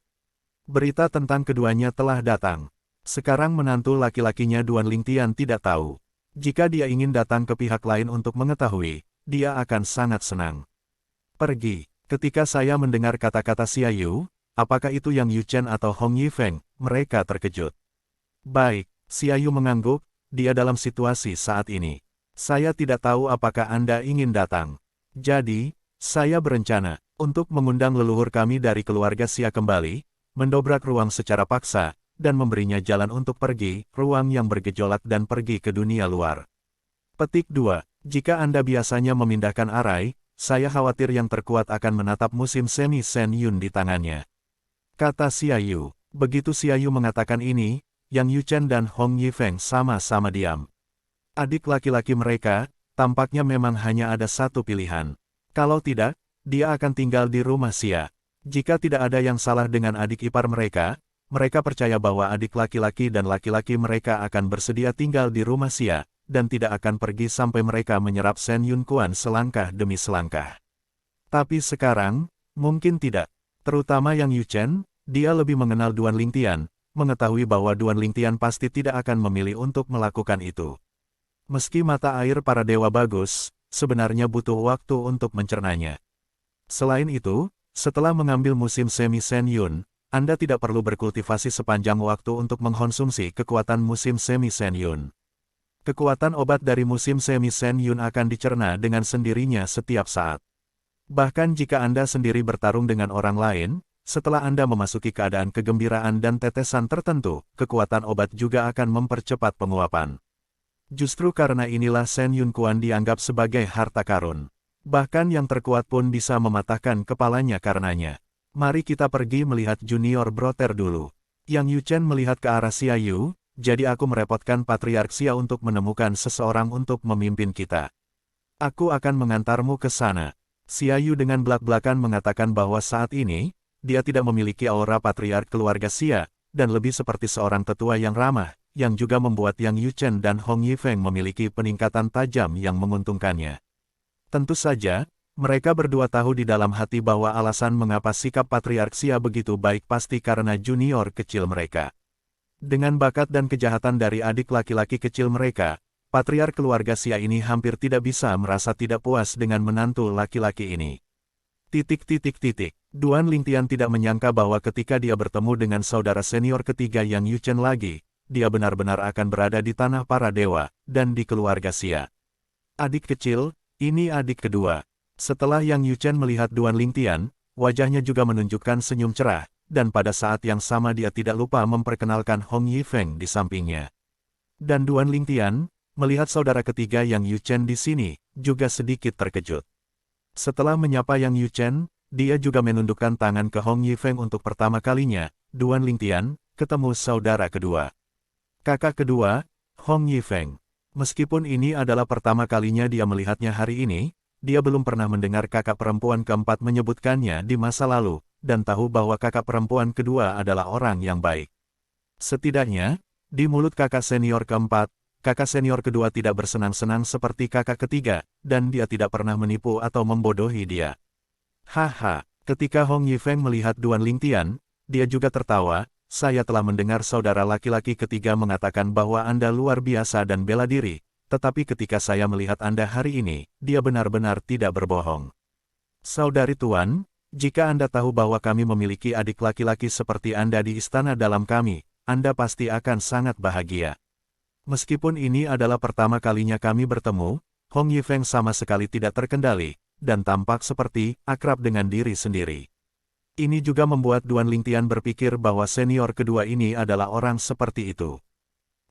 Berita tentang keduanya telah datang. Sekarang menantu laki-lakinya Duan Lingtian tidak tahu. Jika dia ingin datang ke pihak lain untuk mengetahui, dia akan sangat senang. Pergi. Ketika saya mendengar kata-kata Xia Yu, apakah itu Yang Yuchen atau Hong Yifeng, mereka terkejut. Baik, Xia Yu mengangguk, dia dalam situasi saat ini. Saya tidak tahu apakah Anda ingin datang. Jadi, saya berencana untuk mengundang leluhur kami dari keluarga Xia kembali, mendobrak ruang secara paksa, dan memberinya jalan untuk pergi, ruang yang bergejolak dan pergi ke dunia luar. Petik 2. Jika Anda biasanya memindahkan arai, saya khawatir yang terkuat akan menatap musim semi Sen Yun di tangannya. Kata Xia Yu. Begitu Xia Yu mengatakan ini, Yang Yuchen dan Hong Yifeng sama-sama diam. Adik laki-laki mereka, tampaknya memang hanya ada satu pilihan. Kalau tidak, dia akan tinggal di rumah Xia. Jika tidak ada yang salah dengan adik ipar mereka, mereka percaya bahwa adik laki-laki dan laki-laki mereka akan bersedia tinggal di rumah Xia, dan tidak akan pergi sampai mereka menyerap Sen Yun Kuan selangkah demi selangkah. Tapi sekarang, mungkin tidak. Terutama Yang Yuchen, dia lebih mengenal Duan Lingtian, mengetahui bahwa Duan Lingtian pasti tidak akan memilih untuk melakukan itu. Meski mata air para dewa bagus, sebenarnya butuh waktu untuk mencernanya. Selain itu, setelah mengambil musim semi Sen Yun, Anda tidak perlu berkultivasi sepanjang waktu untuk mengkonsumsi kekuatan musim semi Sen Yun. Kekuatan obat dari musim semi Sen Yun akan dicerna dengan sendirinya setiap saat. Bahkan jika Anda sendiri bertarung dengan orang lain, setelah Anda memasuki keadaan kegembiraan dan tetesan tertentu, kekuatan obat juga akan mempercepat penguapan. Justru karena inilah Sen Yun Kuan dianggap sebagai harta karun. Bahkan yang terkuat pun bisa mematahkan kepalanya karenanya. Mari kita pergi melihat Junior Brother dulu. Yang Yuchen melihat ke arah Xia Yu, jadi aku merepotkan Patriark Xia untuk menemukan seseorang untuk memimpin kita. Aku akan mengantarmu ke sana. Xia Yu dengan belak-belakan mengatakan bahwa saat ini, dia tidak memiliki aura Patriark keluarga Xia, dan lebih seperti seorang tetua yang ramah, yang juga membuat Yang Yuchen dan Hong Yifeng memiliki peningkatan tajam yang menguntungkannya. Tentu saja, mereka berdua tahu di dalam hati bahwa alasan mengapa sikap Patriark Xia begitu baik pasti karena junior kecil mereka. Dengan bakat dan kejahatan dari adik laki-laki kecil mereka, Patriark keluarga Xia ini hampir tidak bisa merasa tidak puas dengan menantu laki-laki ini. Duan Lingtian tidak menyangka bahwa ketika dia bertemu dengan saudara senior ketiga Yang Yuchen lagi, dia benar-benar akan berada di tanah para dewa, dan di keluarga Xia. Adik kecil, ini adik kedua. Setelah Yang Yuchen melihat Duan Lingtian, wajahnya juga menunjukkan senyum cerah, dan pada saat yang sama dia tidak lupa memperkenalkan Hong Yifeng di sampingnya. Dan Duan Lingtian, melihat saudara ketiga Yang Yuchen di sini, juga sedikit terkejut. Setelah menyapa Yang Yuchen, dia juga menundukkan tangan ke Hong Yifeng untuk pertama kalinya. Duan Lingtian, ketemu saudara kedua. Kakak kedua, Hong Yifeng. Meskipun ini adalah pertama kalinya dia melihatnya hari ini, dia belum pernah mendengar kakak perempuan keempat menyebutkannya di masa lalu, dan tahu bahwa kakak perempuan kedua adalah orang yang baik. Setidaknya, di mulut kakak senior keempat, kakak senior kedua tidak bersenang-senang seperti kakak ketiga, dan dia tidak pernah menipu atau membodohi dia. Haha, ketika Hong Yifeng melihat Duan Lingtian, dia juga tertawa. Saya telah mendengar saudara laki-laki ketiga mengatakan bahwa Anda luar biasa dan bela diri, tetapi ketika saya melihat Anda hari ini, dia benar-benar tidak berbohong. Saudari Tuan, jika Anda tahu bahwa kami memiliki adik laki-laki seperti Anda di istana dalam kami, Anda pasti akan sangat bahagia. Meskipun ini adalah pertama kalinya kami bertemu, Hong Yifeng sama sekali tidak terkendali, dan tampak seperti akrab dengan diri sendiri. Ini juga membuat Duan Lingtian berpikir bahwa senior kedua ini adalah orang seperti itu.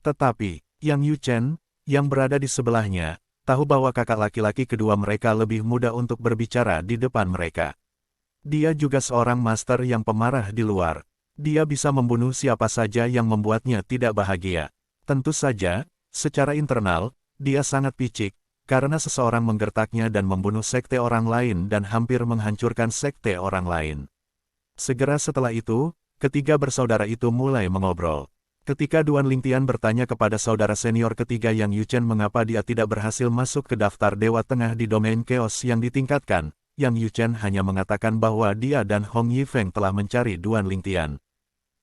Tetapi, Yang Yuchen, yang berada di sebelahnya, tahu bahwa kakak laki-laki kedua mereka lebih mudah untuk berbicara di depan mereka. Dia juga seorang master yang pemarah di luar. Dia bisa membunuh siapa saja yang membuatnya tidak bahagia. Tentu saja, secara internal, dia sangat picik, karena seseorang menggertaknya dan membunuh sekte orang lain dan hampir menghancurkan sekte orang lain. Segera setelah itu, ketiga bersaudara itu mulai mengobrol. Ketika Duan Lingtian bertanya kepada saudara senior ketiga Yang Yuchen mengapa dia tidak berhasil masuk ke daftar Dewa Tengah di domain Chaos yang ditingkatkan, Yang Yuchen hanya mengatakan bahwa dia dan Hong Yifeng telah mencari Duan Lingtian.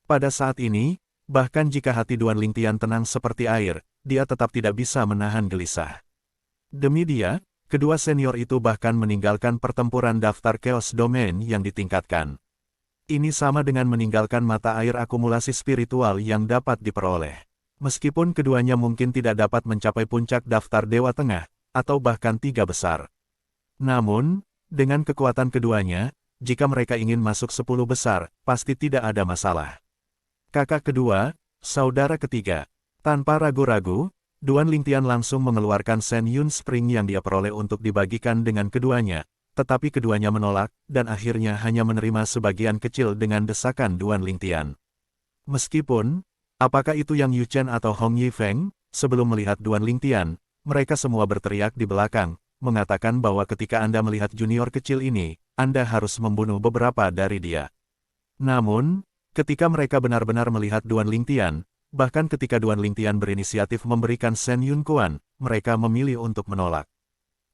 Pada saat ini, bahkan jika hati Duan Lingtian tenang seperti air, dia tetap tidak bisa menahan gelisah. Demi dia, kedua senior itu bahkan meninggalkan pertempuran daftar Chaos Domain yang ditingkatkan. Ini sama dengan meninggalkan mata air akumulasi spiritual yang dapat diperoleh. Meskipun keduanya mungkin tidak dapat mencapai puncak daftar Dewa Tengah, atau bahkan 3 besar. Namun, dengan kekuatan keduanya, jika mereka ingin masuk 10 besar, pasti tidak ada masalah. Kakak kedua, saudara ketiga. Tanpa ragu-ragu, Duan Lingtian langsung mengeluarkan Shen Yun Spring yang dia peroleh untuk dibagikan dengan keduanya, tetapi keduanya menolak, dan akhirnya hanya menerima sebagian kecil dengan desakan Duan Lingtian. Meskipun, apakah itu Yang Yuchen atau Hong Yifeng, sebelum melihat Duan Lingtian, mereka semua berteriak di belakang, mengatakan bahwa ketika Anda melihat junior kecil ini, Anda harus membunuh beberapa dari dia. Namun, ketika mereka benar-benar melihat Duan Lingtian, bahkan ketika Duan Lingtian berinisiatif memberikan Shen Yun Kuan, mereka memilih untuk menolak.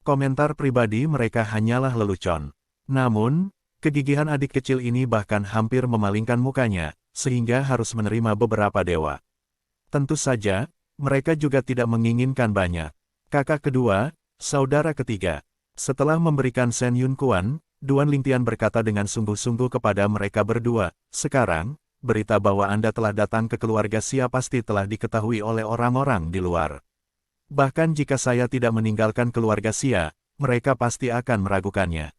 Komentar pribadi mereka hanyalah lelucon. Namun, kegigihan adik kecil ini bahkan hampir memalingkan mukanya, sehingga harus menerima beberapa dewa. Tentu saja, mereka juga tidak menginginkan banyak. Kakak kedua, saudara ketiga. Setelah memberikan Shen Yun Kuan, Duan Lingtian berkata dengan sungguh-sungguh kepada mereka berdua, sekarang, berita bahwa Anda telah datang ke keluarga Xia pasti telah diketahui oleh orang-orang di luar. Bahkan jika saya tidak meninggalkan keluarga Xia, mereka pasti akan meragukannya.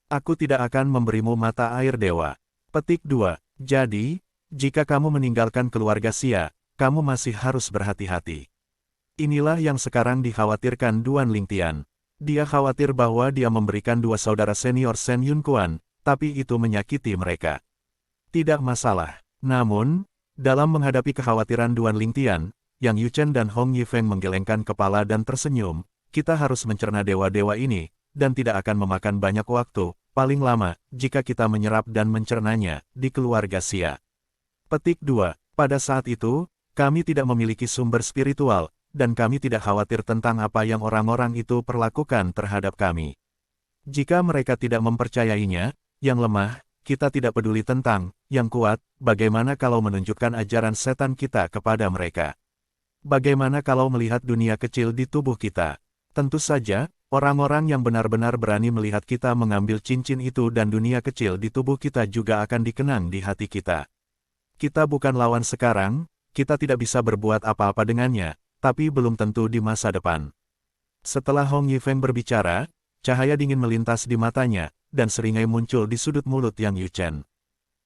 Aku tidak akan memberimu mata air dewa. Petik 2. Jadi, jika kamu meninggalkan keluarga Xia, kamu masih harus berhati-hati. Inilah yang sekarang dikhawatirkan Duan Lingtian. Dia khawatir bahwa dia memberikan dua saudara senior Shen Yun Kuan, tapi itu menyakiti mereka. Tidak masalah. Namun, dalam menghadapi kekhawatiran Duan Lingtian, Yang Yuchen dan Hong Yifeng menggelengkan kepala dan tersenyum, kita harus mencerna dewa-dewa ini, dan tidak akan memakan banyak waktu, paling lama, jika kita menyerap dan mencernanya, di keluarga Xia. Petik 2. Pada saat itu, kami tidak memiliki sumber spiritual, dan kami tidak khawatir tentang apa yang orang-orang itu perlakukan terhadap kami. Jika mereka tidak mempercayainya, yang lemah, kita tidak peduli tentang, yang kuat, bagaimana kalau menunjukkan ajaran setan kita kepada mereka? Bagaimana kalau melihat dunia kecil di tubuh kita? Tentu saja, orang-orang yang benar-benar berani melihat kita mengambil cincin itu dan dunia kecil di tubuh kita juga akan dikenang di hati kita. Kita bukan lawan sekarang, kita tidak bisa berbuat apa-apa dengannya, tapi belum tentu di masa depan. Setelah Hong Yifeng berbicara, cahaya dingin melintas di matanya, dan seringai muncul di sudut mulut Yang Yuchen.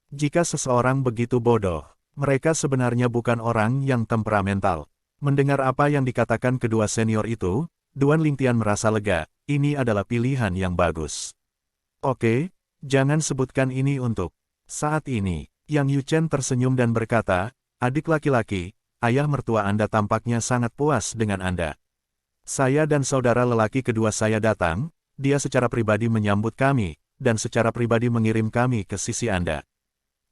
Jika seseorang begitu bodoh, mereka sebenarnya bukan orang yang temperamental. Mendengar apa yang dikatakan kedua senior itu, Duan Lingtian merasa lega, ini adalah pilihan yang bagus. Oke, jangan sebutkan ini untuk saat ini. Yang Yuchen tersenyum dan berkata, adik laki-laki, ayah mertua Anda tampaknya sangat puas dengan Anda. Saya dan saudara lelaki kedua saya datang, dia secara pribadi menyambut kami, dan secara pribadi mengirim kami ke sisi Anda.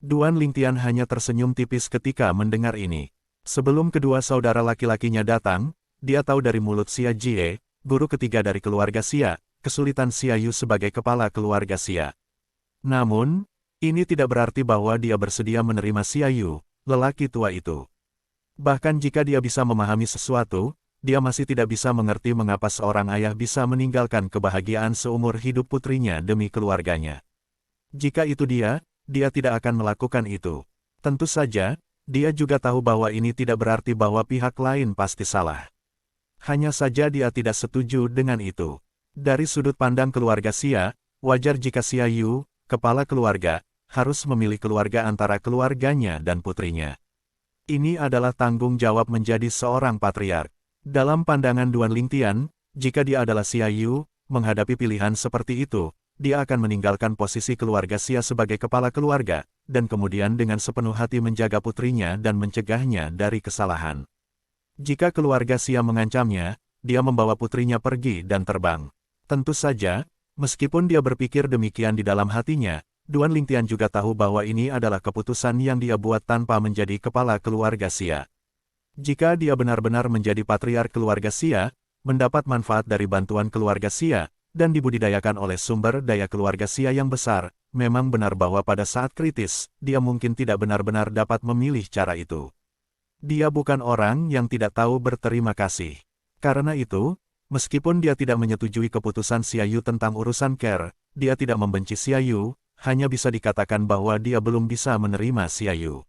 Duan Lingtian hanya tersenyum tipis ketika mendengar ini. Sebelum kedua saudara laki-lakinya datang, dia tahu dari mulut Xia Jie, guru ketiga dari keluarga Xia, kesulitan Xia Yu sebagai kepala keluarga Xia. Namun, ini tidak berarti bahwa dia bersedia menerima Xia Yu, lelaki tua itu. Bahkan jika dia bisa memahami sesuatu, dia masih tidak bisa mengerti mengapa seorang ayah bisa meninggalkan kebahagiaan seumur hidup putrinya demi keluarganya. Jika itu dia tidak akan melakukan itu. Tentu saja, dia juga tahu bahwa ini tidak berarti bahwa pihak lain pasti salah. Hanya saja dia tidak setuju dengan itu. Dari sudut pandang keluarga Xia, wajar jika Xia Yu, kepala keluarga, harus memilih keluarga antara keluarganya dan putrinya. Ini adalah tanggung jawab menjadi seorang patriark. Dalam pandangan Duan Lingtian, jika dia adalah Xia Yu, menghadapi pilihan seperti itu, dia akan meninggalkan posisi keluarga Xia sebagai kepala keluarga, dan kemudian dengan sepenuh hati menjaga putrinya dan mencegahnya dari kesalahan. Jika keluarga Xia mengancamnya, dia membawa putrinya pergi dan terbang. Tentu saja, meskipun dia berpikir demikian di dalam hatinya, Duan Lingtian juga tahu bahwa ini adalah keputusan yang dia buat tanpa menjadi kepala keluarga Xia. Jika dia benar-benar menjadi patriark keluarga Xia, mendapat manfaat dari bantuan keluarga Xia, dan dibudidayakan oleh sumber daya keluarga Xia yang besar, memang benar bahwa pada saat kritis, dia mungkin tidak benar-benar dapat memilih cara itu. Dia bukan orang yang tidak tahu berterima kasih. Karena itu, meskipun dia tidak menyetujui keputusan Xia Yu tentang urusan Care, dia tidak membenci Xia Yu, hanya bisa dikatakan bahwa dia belum bisa menerima Xia Yu.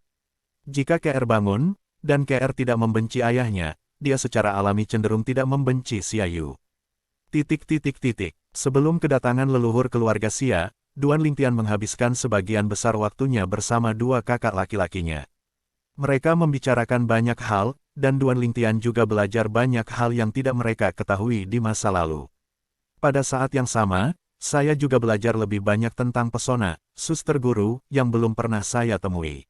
Jika KR bangun, dan KR tidak membenci ayahnya, dia secara alami cenderung tidak membenci Xia Yu. Sebelum kedatangan leluhur keluarga Xia, Duan Lingtian menghabiskan sebagian besar waktunya bersama dua kakak laki-lakinya. Mereka membicarakan banyak hal, dan Duan Lingtian juga belajar banyak hal yang tidak mereka ketahui di masa lalu. Pada saat yang sama, saya juga belajar lebih banyak tentang pesona, suster guru, yang belum pernah saya temui.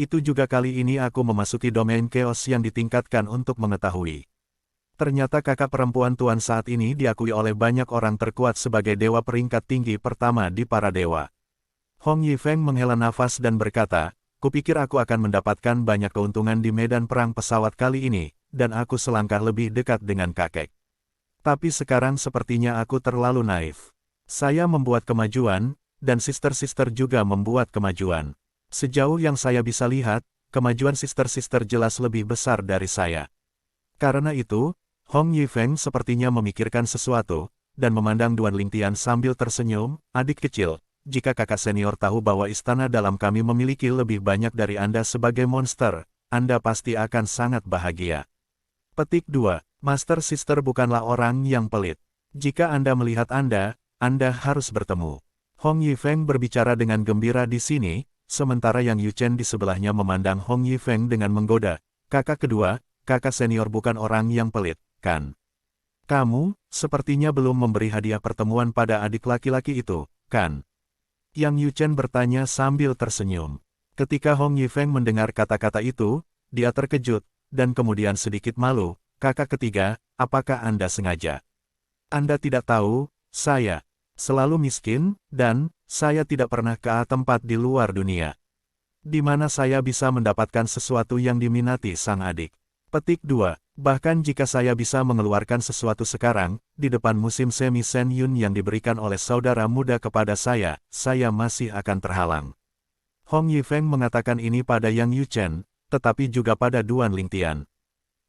Itu juga kali ini aku memasuki domain chaos yang ditingkatkan untuk mengetahui. Ternyata kakak perempuan Tuan saat ini diakui oleh banyak orang terkuat sebagai dewa peringkat tinggi pertama di para dewa. Hong Yifeng menghela nafas dan berkata, kupikir aku akan mendapatkan banyak keuntungan di medan perang pesawat kali ini, dan aku selangkah lebih dekat dengan kakek. Tapi sekarang sepertinya aku terlalu naif. Saya membuat kemajuan, dan sister-sister juga membuat kemajuan. Sejauh yang saya bisa lihat, kemajuan sister-sister jelas lebih besar dari saya. Karena itu, Hong Yifeng sepertinya memikirkan sesuatu, dan memandang Duan Lingtian sambil tersenyum, adik kecil, jika kakak senior tahu bahwa istana dalam kami memiliki lebih banyak dari Anda sebagai monster, Anda pasti akan sangat bahagia. Petik 2. Master Sister bukanlah orang yang pelit. Jika Anda melihat Anda harus bertemu. Hong Yifeng berbicara dengan gembira di sini, sementara Yang Yuchen di sebelahnya memandang Hong Yifeng dengan menggoda. Kakak kedua, kakak senior bukan orang yang pelit, kan? Kamu, sepertinya belum memberi hadiah pertemuan pada adik laki-laki itu, kan? Yang Yuchen bertanya sambil tersenyum. Ketika Hong Yifeng mendengar kata-kata itu, dia terkejut, dan kemudian sedikit malu. Kakak ketiga, apakah Anda sengaja? Anda tidak tahu, saya selalu miskin, dan saya tidak pernah ke tempat di luar dunia. Di mana saya bisa mendapatkan sesuatu yang diminati sang adik. Petik 2. Bahkan jika saya bisa mengeluarkan sesuatu sekarang, di depan musim semi Sen Yun yang diberikan oleh saudara muda kepada saya masih akan terhalang. Hong Yifeng mengatakan ini pada Yang Yuchen, tetapi juga pada Duan Lingtian.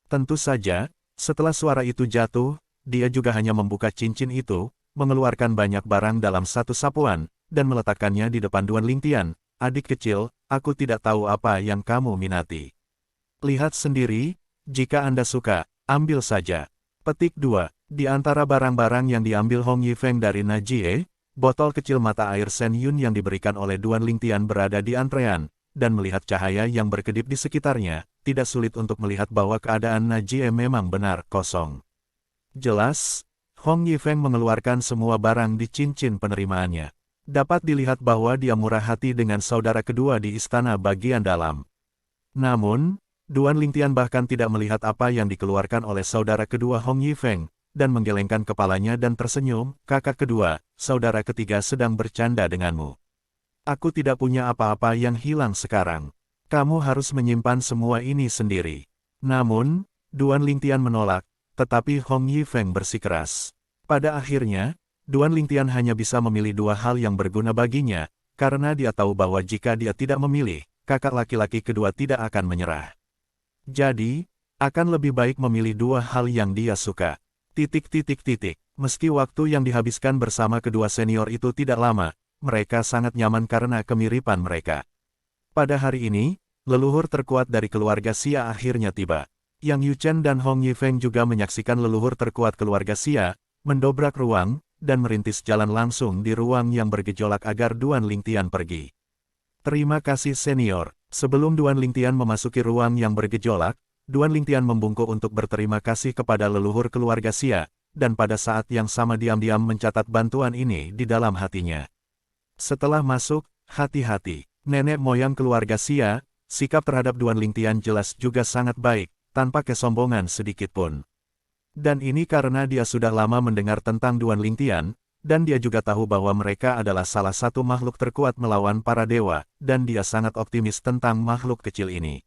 Tentu saja, setelah suara itu jatuh, dia juga hanya membuka cincin itu, mengeluarkan banyak barang dalam satu sapuan, dan meletakkannya di depan Duan Lingtian. Adik kecil, aku tidak tahu apa yang kamu minati. Lihat sendiri, jika Anda suka, ambil saja. Petik 2. Di antara barang-barang yang diambil Hong Yifeng dari Najie, botol kecil mata air Sen Yun yang diberikan oleh Duan Lingtian berada di antrean, dan melihat cahaya yang berkedip di sekitarnya, tidak sulit untuk melihat bahwa keadaan Najie memang benar kosong. Jelas, Hong Yifeng mengeluarkan semua barang di cincin penerimaannya. Dapat dilihat bahwa dia murah hati dengan saudara kedua di istana bagian dalam. Namun, Duan Lingtian bahkan tidak melihat apa yang dikeluarkan oleh saudara kedua Hong Yifeng, dan menggelengkan kepalanya dan tersenyum. Kakak kedua, saudara ketiga sedang bercanda denganmu. Aku tidak punya apa-apa yang hilang sekarang. Kamu harus menyimpan semua ini sendiri. Namun, Duan Lingtian menolak, tetapi Hong Yifeng bersikeras. Pada akhirnya, Duan Lingtian hanya bisa memilih dua hal yang berguna baginya, karena dia tahu bahwa jika dia tidak memilih, kakak laki-laki kedua tidak akan menyerah. Jadi, akan lebih baik memilih dua hal yang dia suka. Meski waktu yang dihabiskan bersama kedua senior itu tidak lama, mereka sangat nyaman karena kemiripan mereka. Pada hari ini, leluhur terkuat dari keluarga Xia akhirnya tiba. Yang Yuchen dan Hong Yifeng juga menyaksikan leluhur terkuat keluarga Xia, mendobrak ruang, dan merintis jalan langsung di ruang yang bergejolak agar Duan Lingtian pergi. Terima kasih senior. Sebelum Duan Lingtian memasuki ruang yang bergejolak, Duan Lingtian membungkuk untuk berterima kasih kepada leluhur keluarga Xia, dan pada saat yang sama diam-diam mencatat bantuan ini di dalam hatinya. Setelah masuk, hati-hati. Nenek moyang keluarga Xia, sikap terhadap Duan Lingtian jelas juga sangat baik, tanpa kesombongan sedikitpun. Dan ini karena dia sudah lama mendengar tentang Duan Lingtian, dan dia juga tahu bahwa mereka adalah salah satu makhluk terkuat melawan para dewa, dan dia sangat optimis tentang makhluk kecil ini.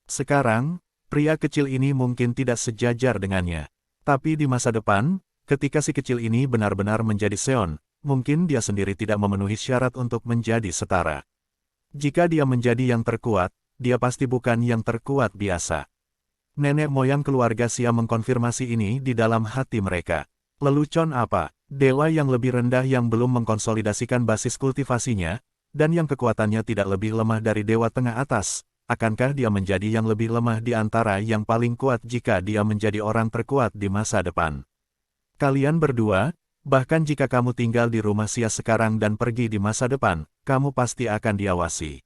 Sekarang, pria kecil ini mungkin tidak sejajar dengannya. Tapi di masa depan, ketika si kecil ini benar-benar menjadi Seon, mungkin dia sendiri tidak memenuhi syarat untuk menjadi setara. Jika dia menjadi yang terkuat, dia pasti bukan yang terkuat biasa. Nenek moyang keluarga Xia mengkonfirmasi ini di dalam hati mereka. Lelucon apa? Dewa yang lebih rendah yang belum mengkonsolidasikan basis kultivasinya, dan yang kekuatannya tidak lebih lemah dari dewa tengah atas, akankah dia menjadi yang lebih lemah di antara yang paling kuat jika dia menjadi orang terkuat di masa depan? Kalian berdua, bahkan jika kamu tinggal di rumah Xia sekarang dan pergi di masa depan, kamu pasti akan diawasi.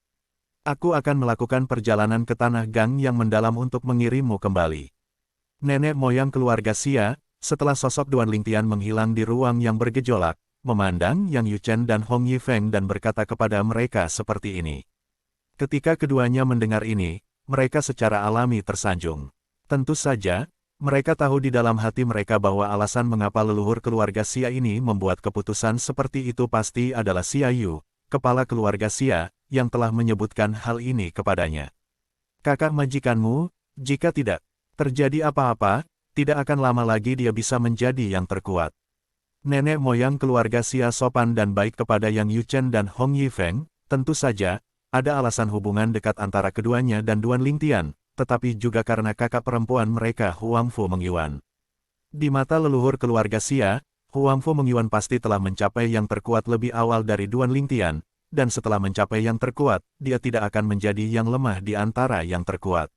Aku akan melakukan perjalanan ke tanah Gang yang mendalam untuk mengirimmu kembali. Nenek moyang keluarga Xia, setelah sosok Duan Lingtian menghilang di ruang yang bergejolak, memandang Yang Yuchen dan Hong Yifeng dan berkata kepada mereka seperti ini. Ketika keduanya mendengar ini, mereka secara alami tersanjung. Tentu saja, mereka tahu di dalam hati mereka bahwa alasan mengapa leluhur keluarga Xia ini membuat keputusan seperti itu pasti adalah Xia Yu, kepala keluarga Xia, yang telah menyebutkan hal ini kepadanya. Kakak majikanmu, jika tidak terjadi apa-apa, tidak akan lama lagi dia bisa menjadi yang terkuat. Nenek moyang keluarga Xia sopan dan baik kepada Yang Yuchen dan Hong Yifeng, tentu saja, ada alasan hubungan dekat antara keduanya dan Duan Lingtian, tetapi juga karena kakak perempuan mereka Huang Fu Mengyuan. Di mata leluhur keluarga Xia, Huang Fu Mengyuan pasti telah mencapai yang terkuat lebih awal dari Duan Lingtian, dan setelah mencapai yang terkuat, dia tidak akan menjadi yang lemah di antara yang terkuat.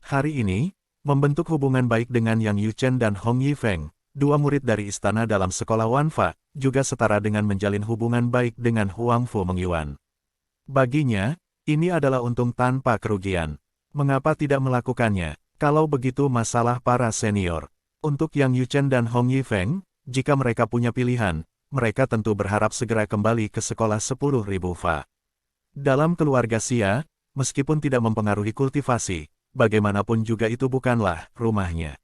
Hari ini, membentuk hubungan baik dengan Yang Yuchen dan Hong Yifeng, dua murid dari istana dalam sekolah Wanfa, juga setara dengan menjalin hubungan baik dengan Huang Fu Mengyuan. Baginya, ini adalah untung tanpa kerugian. Mengapa tidak melakukannya? Kalau begitu masalah para senior. Untuk Yang Yuchen dan Hong Yifeng, jika mereka punya pilihan, mereka tentu berharap segera kembali ke sekolah 10.000 fa. Dalam keluarga Xia, meskipun tidak mempengaruhi kultivasi, bagaimanapun juga itu bukanlah rumahnya.